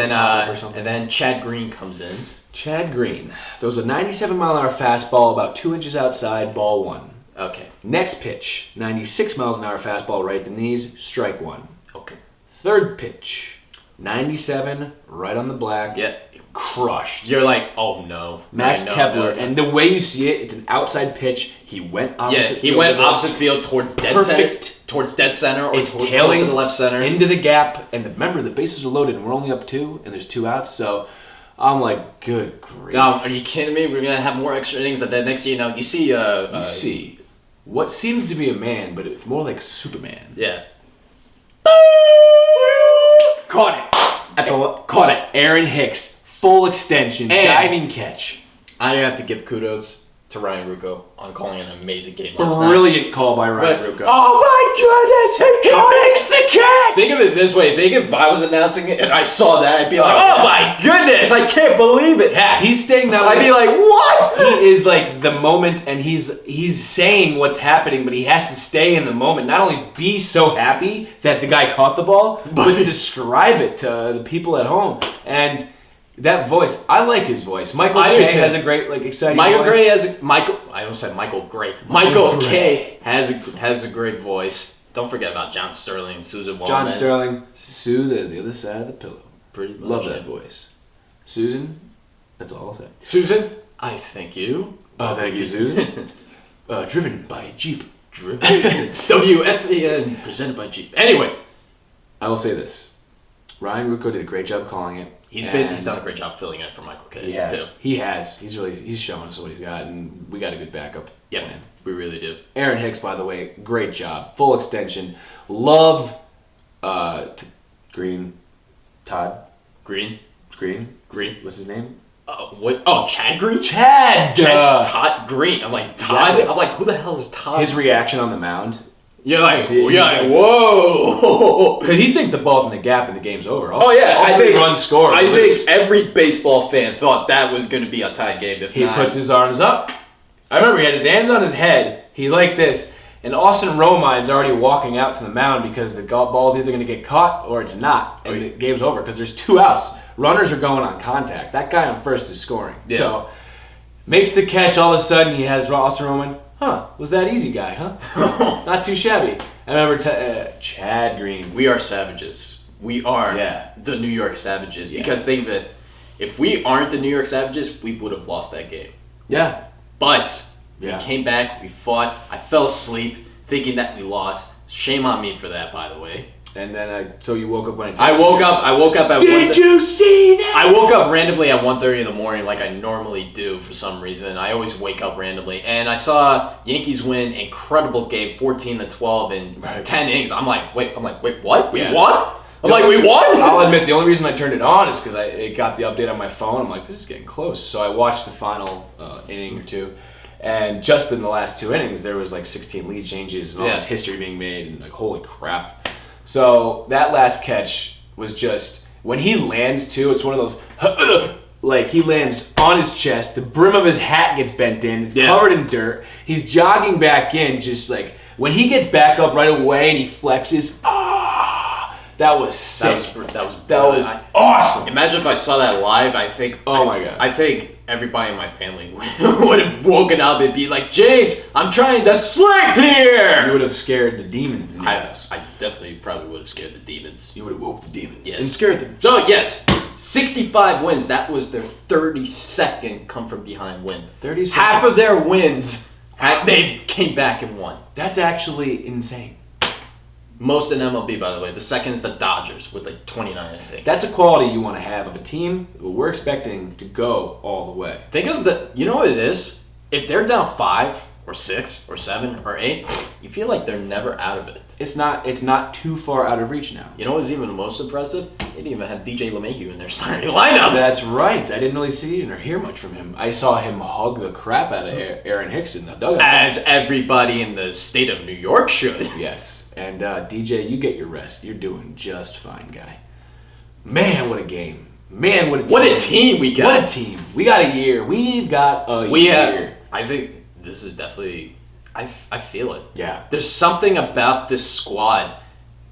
then Chad Green comes in. Chad Green throws a 97-mile-an-hour fastball about 2 inches outside, ball 1. Okay. Next pitch, 96 miles an hour fastball right at the knees, strike 1. Okay. Third pitch, 97 right on the black. Yeah. Crushed. You're like, oh no. Max Kepler, and the way you see it, it's an outside pitch. He went opposite field. He went opposite field towards dead center. Towards dead center, or it's tailing to the left center. Into the gap, and remember, the bases are loaded, and we're only up 2, and there's 2 outs, so I'm like, good grief. Are you kidding me? We're going to have more extra innings, and then next thing you know, you see what seems to be a man, but it's more like Superman. Yeah. Caught it. Caught it. Aaron Hicks full extension, And- diving catch. I have to give kudos to Ryan Ruocco on calling an amazing game last night. Brilliant call by Ryan Ruocco. Oh my goodness, he makes the catch! Think of it this way, think if I was announcing it and I saw that, I'd be like, oh my goodness, I can't believe it. Yeah, he's staying that way. I'd be like, what? He is like the moment, and he's saying what's happening, but he has to stay in the moment. Not only be so happy that the guy caught the ball, but describe it to the people at home. And that voice, I like his voice. Michael Kay has a great, like, exciting voice. I almost said Michael Gray. Michael Kay has a great voice. Don't forget about John Sterling and Susan Wallman. John Sterling, Sue, there's the other side of the pillow. Pretty much. Love that voice. Susan, that's all I'll say. Susan, I thank you. Thank you, Susan. Driven by Jeep. WFAN, presented by Jeep. Anyway, I will say this. Ryan Ruocco did a great job calling it. He's done a great job filling it for Michael Kay. Too. He has. He's showing us what he's got, and we got a good backup. Yeah, plan. we really do. Aaron Hicks, by the way, great job. Full extension. Love Green. Todd? Green. What's his name? What? Oh, Chad Green? Chad! Todd Green. I'm like, Todd? Exactly. I'm like, who the hell is Todd? His reaction on the mound. You're like, whoa! Because he thinks the ball's in the gap and the game's over. I think run score. I think every baseball fan thought that was going to be a tied game. He puts his arms up. I remember he had his hands on his head. He's like this. And Austin Romine's already walking out to the mound because the ball's either going to get caught or it's not. And the game's over because there's 2 outs. Runners are going on contact. That guy on first is scoring. Yeah. So, makes the catch. All of a sudden, he has Austin Romine. Was that easy guy, huh? Not too shabby. I remember Chad Green. We are savages. We are the New York Savages. Yeah. Because think of it, if we aren't the New York Savages, we would have lost that game. Yeah. But we Yeah. came back, we fought. I fell asleep thinking that we lost. Shame on me for that, by the way. And then, so you woke up when I woke up at Did you see that? I woke up randomly at 1:30 in the morning like I normally do for some reason. I always wake up randomly. And I saw Yankees win incredible game 14-12 in 10 innings. I'm like, wait, what? We won? I'm like, we won? I'll admit, the only reason I turned it on is because it got the update on my phone. I'm like, this is getting close. So I watched the final inning or two. And just in the last 2 innings, there was like 16 lead changes and all this history being made. And like, holy crap. So that last catch was just, when he lands too, it's one of those, like he lands on his chest, the brim of his hat gets bent in, it's covered in dirt, he's jogging back in, just like, when he gets back up right away and he flexes, that was sick. That was awesome. Imagine if I saw that live, I think, my God. I think everybody in my family would have woken up and be like, James, I'm trying to sleep here! You would have scared the demons in your house. I definitely probably would have scared the demons. You would have woke the demons. Yes. And scared them. So, yes, 65 wins. That was their 32nd come from behind win. 32nd. Half of their wins, they came back and won. That's actually insane. Most in MLB, by the way. The second is the Dodgers with like 29, I think. That's a quality you want to have of a team. We're expecting to go all the way. Think of you know what it is? If they're down 5 or 6 or 7 or 8, you feel like they're never out of it. It's not too far out of reach now. You know what's even the most impressive? They didn't even have DJ LeMahieu in their starting lineup. That's right. I didn't really see or hear much from him. I saw him hug the crap out of Aaron Hicks in the dugout. As everybody in the state of New York should. Yes. And DJ, you get your rest. You're doing just fine, guy. Man, what a game. Man, what a team. What a team we got. What a team. We got a year. We've got a year. I think this is definitely, I feel it. Yeah. There's something about this squad.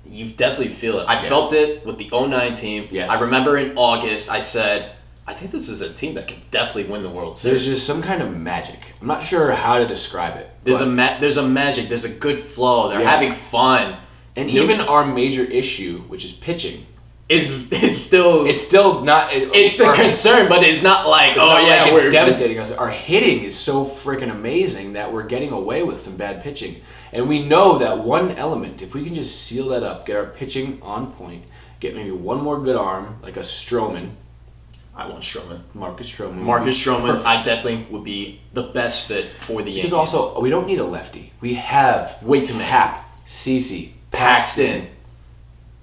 You definitely feel it. I felt it with the 09 team. Yes. I remember in August, I said, I think this is a team that could definitely win the World Series. There's just some kind of magic. I'm not sure how to describe it. There's a magic. There's a good flow. They're having fun. And even our major issue, which is pitching, it's still not. It's a concern, but it's not like we're devastating us. Our hitting is so freaking amazing that we're getting away with some bad pitching, and we know that one element. If we can just seal that up, get our pitching on point, get maybe one more good arm like a Stroman. I want Stroman. Marcus Stroman. Perfect. I definitely would be the best fit for the Yankees. Because also, we don't need a lefty. We have way too many. Hap, CeCe, Paxton.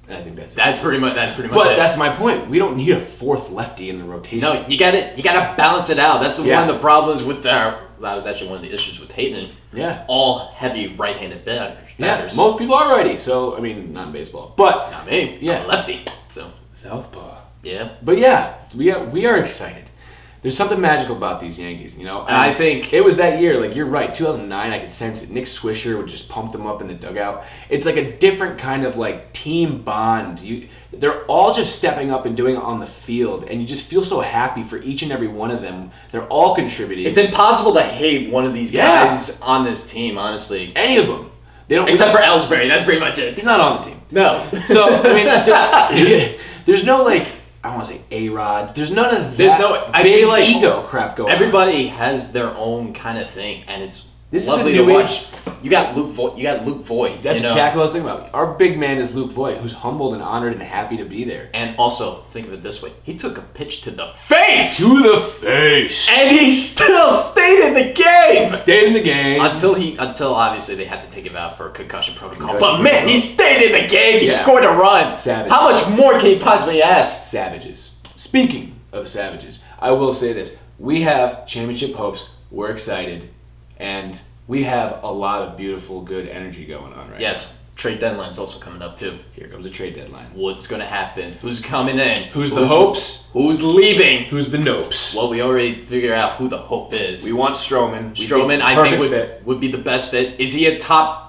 And I think that's it. That's pretty much But it. that's my point. We don't need a fourth lefty in the rotation. No, you gotta balance it out. That's one of the problems with that was actually one of the issues with Hayden. Yeah. All heavy right-handed batters. Yeah, most people are righty. So, I mean, not in baseball. But Not me. Yeah. I'm a lefty. So, southpaw. yeah. But yeah, we are excited. There's something magical about these Yankees, you know? And I think it was that year, like, you're right, 2009, I could sense it. Nick Swisher would just pump them up in the dugout. It's like a different kind of, like, team bond. They're all just stepping up and doing it on the field, and you just feel so happy for each and every one of them. They're all contributing. it's impossible to hate one of these guys on this team, honestly. Any of them. They don't, Except for Ellsbury. That's pretty much it. he's not on the team. No. So, I mean, there's no, like, I don't want to say A-Rods. There's none of that I big feel like ego crap going on. Everybody has their own kind of thing, and it's This is a lovely new to age. watch. You got Luke Voigt. That's you know? exactly what I was thinking about. Our big man is Luke Voigt, who's humbled and honored and happy to be there. And also, think of it this way. He took a pitch to the face! To the face! And he still stayed in the game! Stayed in the game. Until obviously they had to take him out for a concussion protocol. Concussion But man, protocol. he stayed in the game. He Yeah. scored a run. Savage. How much more can you possibly ask? Savages. Speaking of savages, I will say this. We have championship hopes. We're excited. And we have a lot of beautiful, good energy going on right Yes, trade deadline's also coming up too. now. Here comes a trade deadline. What's going to happen? Who's coming in? Who's the hopes? Who's leaving? Who's the nopes? Well, we already figured out who the hope is. We want Stroman. We Stroman, think I perfect think, fit. would be the best fit. Is he a top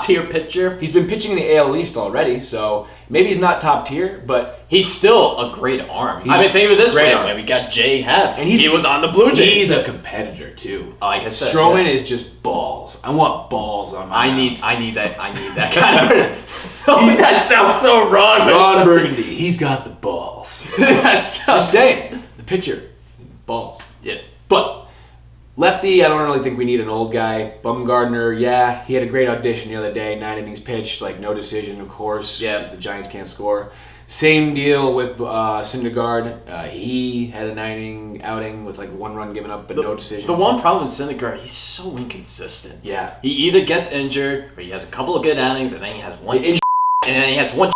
tier pitcher? He's been pitching in the AL East already, so maybe he's not top tier, but He's still a great arm. He's I mean, think of it this great way. arm. Man, we got Jay Happ, And he was on the Blue Jays. he's a competitor too. Like I said, Stroman yeah. is just balls. I want balls on my mound. I need that kind of. That sounds so wrong. but Ron it's- Burgundy. He's got the balls. that sounds. Just saying. The pitcher, balls. Yes. But lefty, I don't really think we need an old guy. Bumgardner, yeah, he had a great audition the other day. 9 innings pitched, like no decision, of course. Yeah. Because the Giants can't score. Same deal with Syndergaard. He had a 9-inning outing with like 1 run given up, but no decision. The one problem with Syndergaard, he's so inconsistent. Yeah. He either gets injured, or he has a couple of good outings, and then he has one, and then he has one,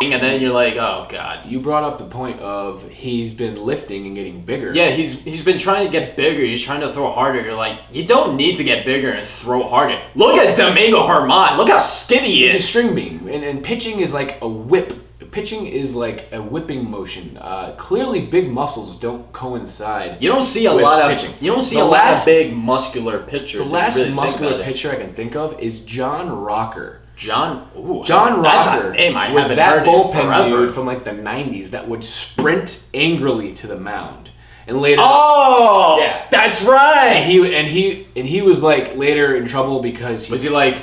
and then you're like, oh god. You brought up the point of he's been lifting and getting bigger. Yeah, he's been trying to get bigger. He's trying to throw harder. You're like, you don't need to get bigger and throw harder. Look at Domingo Herman. Look how skinny he He's a is. string bean, and pitching is like a whip. Pitching is like a whipping motion. Clearly, big muscles don't coincide. You don't see a with lot of pitching. you don't see The a lot of last- big muscular pitchers. The if you last really think muscular about it. pitcher I can think of is John Rocker. John That's Rocker a name I was haven't that heard in bullpen forever. dude from like the 90s that would sprint angrily to the mound. And later Oh, Yeah. that's right. and he was like later in trouble because was he like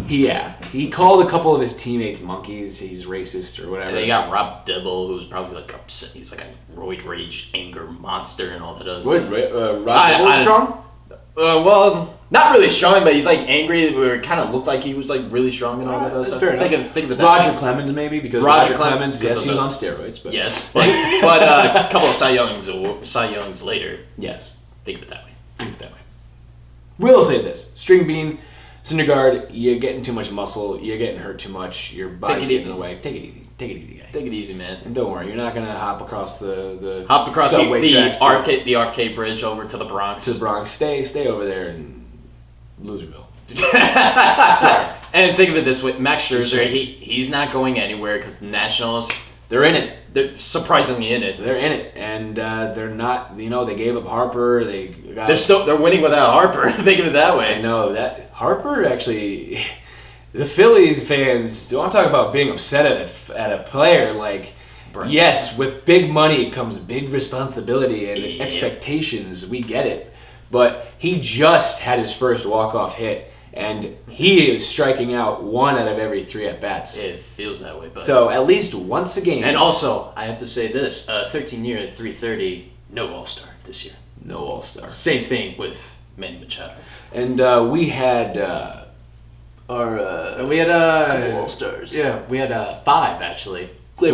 he called a couple of his teammates monkeys. He's racist or whatever. and then you got Rob Dibble, who's probably like upset. He's like a roid rage anger monster and all that other stuff. Rob strong? Well, not really strong, but he's like angry. Where it kind of looked like he was like really strong and all that other That's stuff. fair enough. Think of it that Roger way. Clemens maybe because Roger Roger Clemens, because yes, of he was the- on steroids, but Yes, but a couple of Cy Youngs later. yes, Think of it that way. think of it that way. We'll say this: string bean, Syndergaard, you're getting too much muscle, you're getting hurt too much, your body's getting in the way. Take it easy, guy. Take it easy, man. And don't worry, you're not gonna hop across the the tracks RFK bridge over to the Bronx. to the Bronx. Stay over there in Loserville. Sorry. And think of it this way: Max Just Scherzer, saying. he's not going anywhere because the Nationals, They're in it. they're surprisingly in it. They're in it, and they're not. You know, they gave up Harper. They got. They're winning without Harper. Think of it that I way. know that Harper actually. The Phillies fans don't want to talk about being upset at a player. Like, yes, with big money comes big responsibility and Yeah. expectations. We get it, but he just had his first walk-off hit, and he is striking out 1 out of every 3 at bats. It feels that way, but So at least once a game. and also I have to say this: 13 year, 330, no All-Star this year. no All-Star. Same thing with Manny Machado. And we had our We had couple All-Stars. Yeah, we had 5 actually. Gleyber-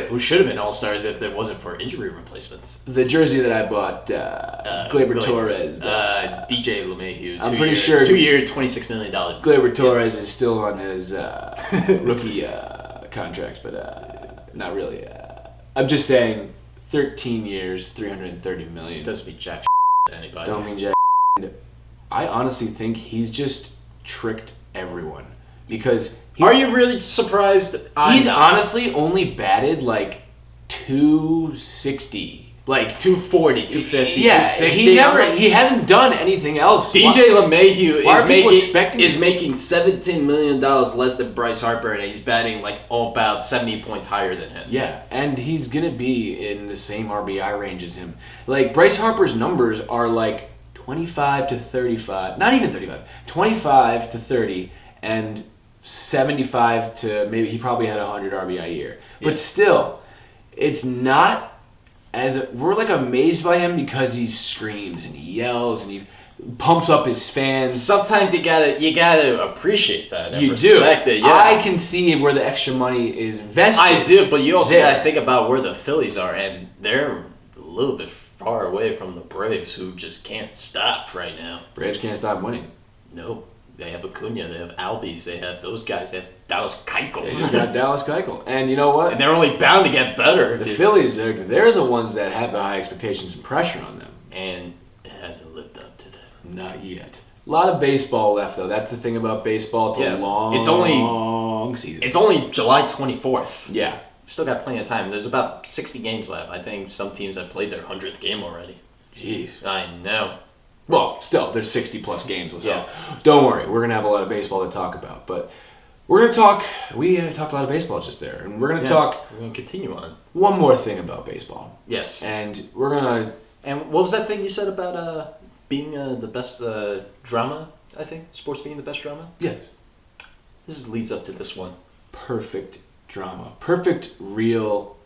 Who should have been All-Stars if it wasn't for injury replacements. The jersey that I bought, Gleyber Torres. DJ LeMahieu. I'm pretty sure- 2 year, $26 million. Gleyber Torres is still on his rookie contract, but not really. I'm just saying, 13 years, $330 million. It doesn't mean jack to anybody. Don't mean jack. I honestly think he's just tricked everyone because. Are you really surprised? He's honestly only batted like 260. Like 240, 250, yeah, 260. He hasn't done anything else. DJ LeMahieu is making making $17 million less than Bryce Harper, and he's batting like about 70 points higher than him. Yeah, and he's gonna be in the same RBI range as him. Like Bryce Harper's numbers are like 25 to 35, not even 35, 25 to 30, and 75 to maybe he probably had 100 RBI a year. But Yeah. still, it's not. We're like amazed by him because he screams and he yells and he pumps up his fans. Sometimes you gotta appreciate that and You respect do. it. Yeah. I can see where the extra money is invested. I do, but you also there. gotta think about where the Phillies are, and they're a little bit far away from the Braves, who just can't stop right now. Braves can't stop winning. Nope. They have Acuna, they have Albies, they have those guys, they have Dallas Keuchel. They just got Dallas Keuchel. And you know what? And they're only bound to get better. The Phillies, they're the ones that have the high expectations and pressure on them. And it hasn't lived up to them. Not yet. A lot of baseball left, though. That's the thing about baseball. It's a long season. It's only July 24th. Yeah. Still got plenty of time. There's about 60 games left. I think some teams have played their 100th game already. Jeez. I know. Well, still, there's 60-plus games. So Yeah. don't worry. We're going to have a lot of baseball to talk about. But we're going to talk... We talked a lot of baseball just there. And we're going to talk... We're going to continue on. One more thing about baseball. Yes. And we're going to... And what was that thing you said about being the best drama, I think? Sports being the best drama? Yes. This leads up to this one. Perfect drama. Perfect, real...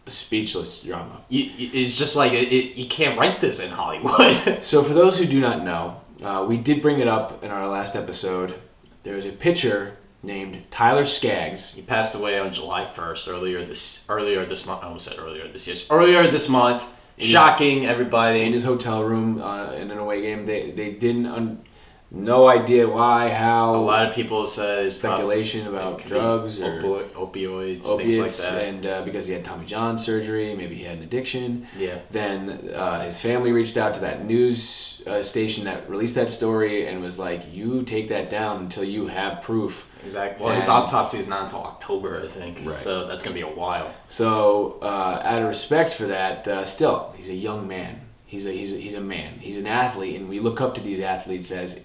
speechless drama. It's just like you can't write this in Hollywood. So for those who do not know, we did bring it up in our last episode. There was a pitcher named Tyler Skaggs. He passed away on July 1st, earlier this month. I almost said earlier this year. Earlier this month. Shocking everybody. In his hotel room in an away game. They didn't... no idea why, how. A lot of people said speculation about drugs or opioids, things opiates, like that. and because he had Tommy John surgery, maybe he had an addiction. Yeah. Then his family reached out to that news station that released that story and was like, "You take that down until you have proof." Exactly. Well, his autopsy is not until October, I think. Right. So that's gonna be a while. So, out of respect for that, still, he's a young man. He's a man. He's an athlete, and we look up to these athletes as,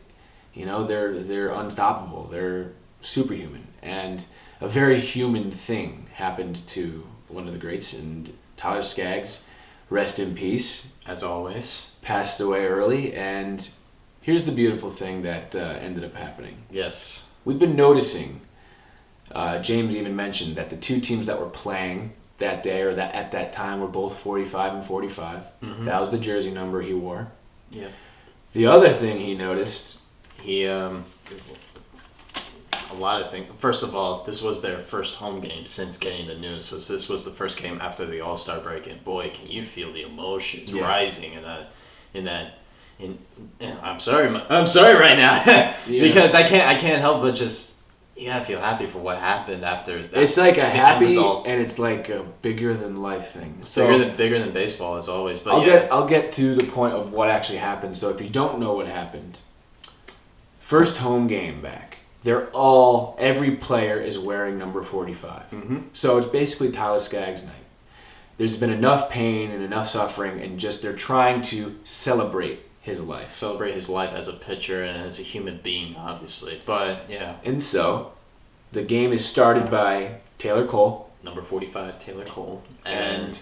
you know, they're unstoppable. They're superhuman, and a very human thing happened to one of the greats, and Tyler Skaggs, rest in peace. As always. Passed away early, and here's the beautiful thing that ended up happening. Yes. We've been noticing, James even mentioned that the two teams that were playing that day or that at that time were both 45 and 45. Mm-hmm. That was the jersey number he wore. Yeah. The other thing he noticed... He, a lot of things. First of all, this was their first home game since getting the news. So this was the first game after the All-Star break, and boy, can you feel the emotions rising in that. I'm sorry right now because I can't help but just feel happy for what happened after. It's like a happy result. And it's like a bigger than life thing. It's bigger than baseball as always. But I'll get to the point of what actually happened. So if you don't know what happened, first home game back, every player is wearing number 45. Mm-hmm. So it's basically Tyler Skaggs' night. There's been enough pain and enough suffering, and just they're trying to celebrate his life. Celebrate his life as a pitcher and as a human being, obviously. But, yeah. And so, the game is started by Taylor Cole. Number 45, Taylor Cole. And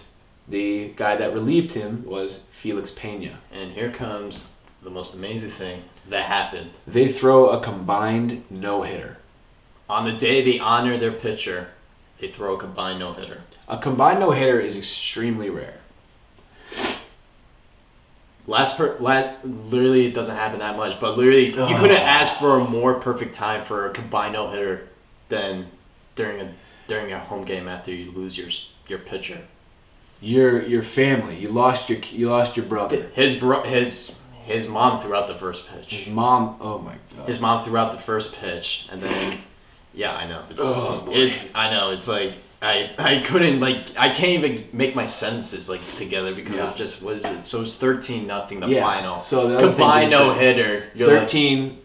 the guy that relieved him was Felix Pena. And here comes the most amazing thing that happened. They throw a combined no-hitter. On the day they honor their pitcher, they throw a combined no-hitter. A combined no-hitter is extremely rare. Literally, it doesn't happen that much, but literally, you couldn't ask for a more perfect time for a combined no-hitter than during a home game after you lose your pitcher. Your family. You lost your brother. His mom threw out the first pitch. His mom. Oh my god. His mom threw out the first pitch, and then Yeah, I know. Oh, I know. It's like I couldn't I can't even make my sentences like together because of just what is it? So it's 13-0 the final. So the other combined no hitter. 13.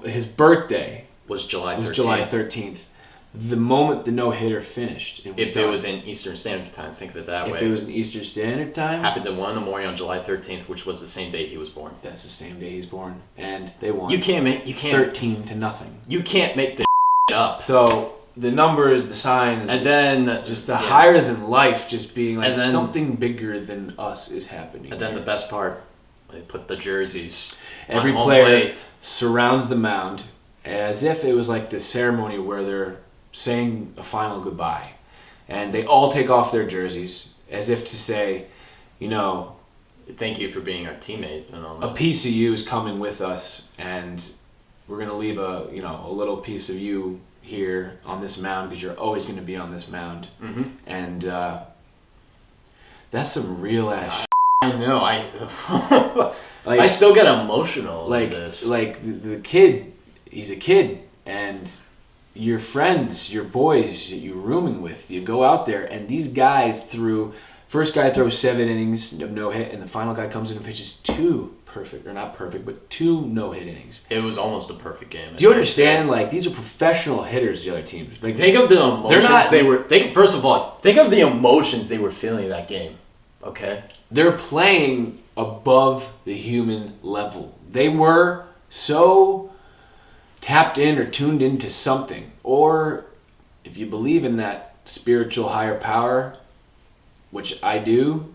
His birthday was July 13th. Was July 13th. The moment the no hitter finished. If it was in Eastern Standard Time, think of it that way. If it was in Eastern Standard Time, happened at 1 in the morning on July 13th, which was the same day he was born. That's the same day he's born, and they won. You can't 13-0. You can't make this up. So the numbers, the signs, and then just the higher than life, just being like then, something bigger than us is happening. And then the best part, they put the jerseys. Every on home player plate. surrounds the mound as if it was like this ceremony where they're saying a final goodbye, and they all take off their jerseys as if to say, you know, thank you for being our teammates and all that. A piece of you is coming with us, and we're gonna leave a little piece of you here on this mound because you're always gonna be on this mound. Mm-hmm. And that's some real ass. I know. I still get emotional. Like this. Like the kid, he's a kid, and your friends, your boys that you're rooming with, you go out there, and these guys first guy throws 7 innings of no hit, and the final guy comes in and pitches 2 no-hit innings. It was almost a perfect game. Do you understand? Like, these are professional hitters, the other teams. Like, think of the emotions first of all, think of the emotions they were feeling in that game. Okay? They're playing above the human level. They were so tapped in or tuned into something. Or if you believe in that spiritual higher power, which I do,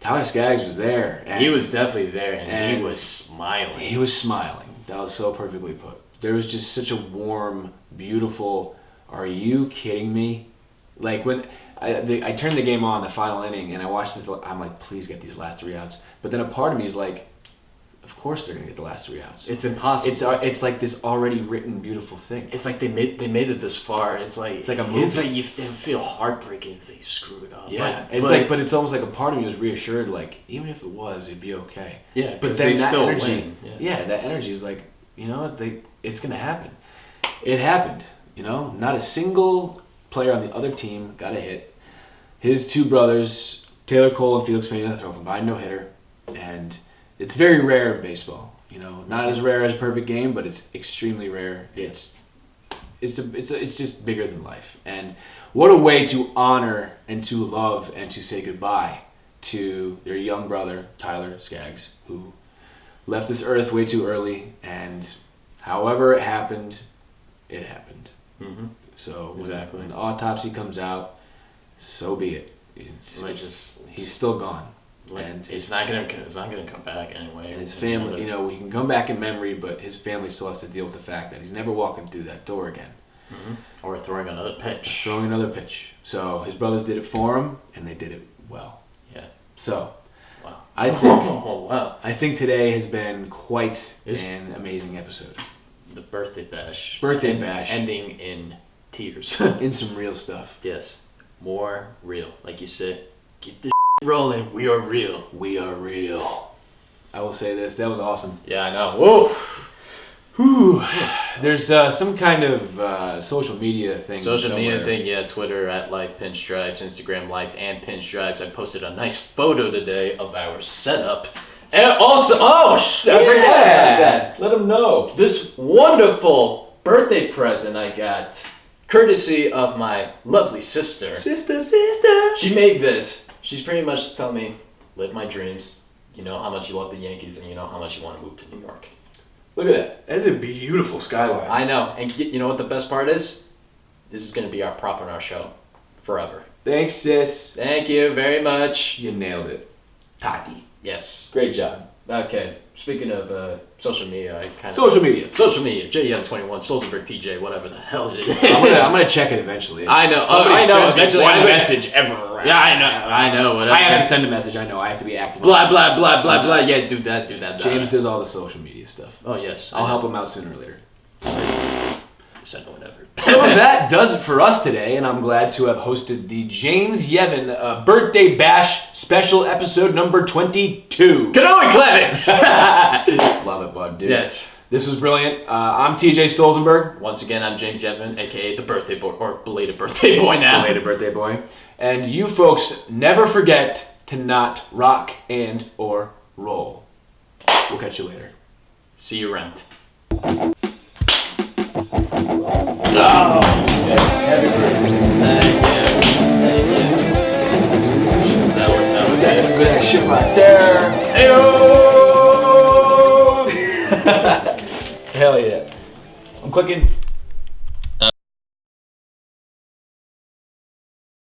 Tyler Skaggs was there. And he was definitely there, and he was smiling. He was smiling. That was so perfectly put. There was just such a warm, beautiful, are you kidding me? Like, when I turned the game on, the final inning, and I watched it, I'm like, please get these last 3 outs. But then a part of me is like, of course they're going to get the last 3 outs. It's impossible. It's like this already written, beautiful thing. It's like they made it this far. It's like a movie. It's like it feel heartbreaking if they screw it up. Yeah, but it's almost like a part of me was reassured, like, even if it was, it'd be okay. Yeah, but then they that still energy, win. Yeah, that energy is like, you know what, it's going to happen. It happened, you know? Not a single player on the other team got a hit. His 2 brothers, Taylor Cole and Felix Pena, throw a combined no-hitter, and it's very rare in baseball. You know, not as rare as a perfect game, but it's extremely rare. It's just bigger than life. And what a way to honor and to love and to say goodbye to their young brother, Tyler Skaggs, who left this earth way too early. And however it happened, it happened. Mm-hmm. So exactly. When the autopsy comes out, so be it. He's still gone. And it's not gonna come back anyway. And his family, you know, he can come back in memory, but his family still has to deal with the fact that he's never walking through that door again. Mm-hmm. Or throwing another pitch. So his brothers did it for him, and they did it well. Yeah. So, wow. I think today has been quite an amazing episode. The birthday bash. Ending in tears. In some real stuff. Yes. More real, like you said. Keep the rolling. We are real. We are real. I will say this. That was awesome. Yeah, I know. Whoa. Whew. There's some kind of social media thing. Yeah. Twitter @LifePinstripes, Instagram Life and Pinstripes. I posted a nice photo today of our setup. And also, I forgot about that. Let them know. This wonderful birthday present I got, courtesy of my lovely sister. Sister. She made this. She's pretty much telling me, live my dreams. You know how much you love the Yankees, and you know how much you want to move to New York. Look at that. That is a beautiful skyline. I know. And you know what the best part is? This is going to be our prop on our show forever. Thanks, sis. Thank you very much. You nailed it. Tati. Yes. Great job. Okay. Speaking of social media, Social media, JM21, Stolzenberg TJ, whatever the hell it is. I'm gonna check it eventually. I know. I know. Eventually, one message ever. Yeah, I know. Whatever. I have to send a message. I know. I have to be active. Blah blah blah blah blah. Yeah, do that. James does all the social media stuff. Oh yes. I'll help him out sooner or later. Said whatever. So that does it for us today, and I'm glad to have hosted the James Yevon Birthday Bash special episode number 22. Canoe Clements! Love it, bud, dude. Yes. This was brilliant. I'm TJ Stolzenberg. Once again, I'm James Yevman, aka the birthday boy, or belated birthday boy now. Belated birthday boy. And you folks never forget to not rock and or roll. We'll catch you later. See you around. Happy birthday. Thank you. That was That's some good ass shit right there. Heyo! Hell yeah. I'm clicking.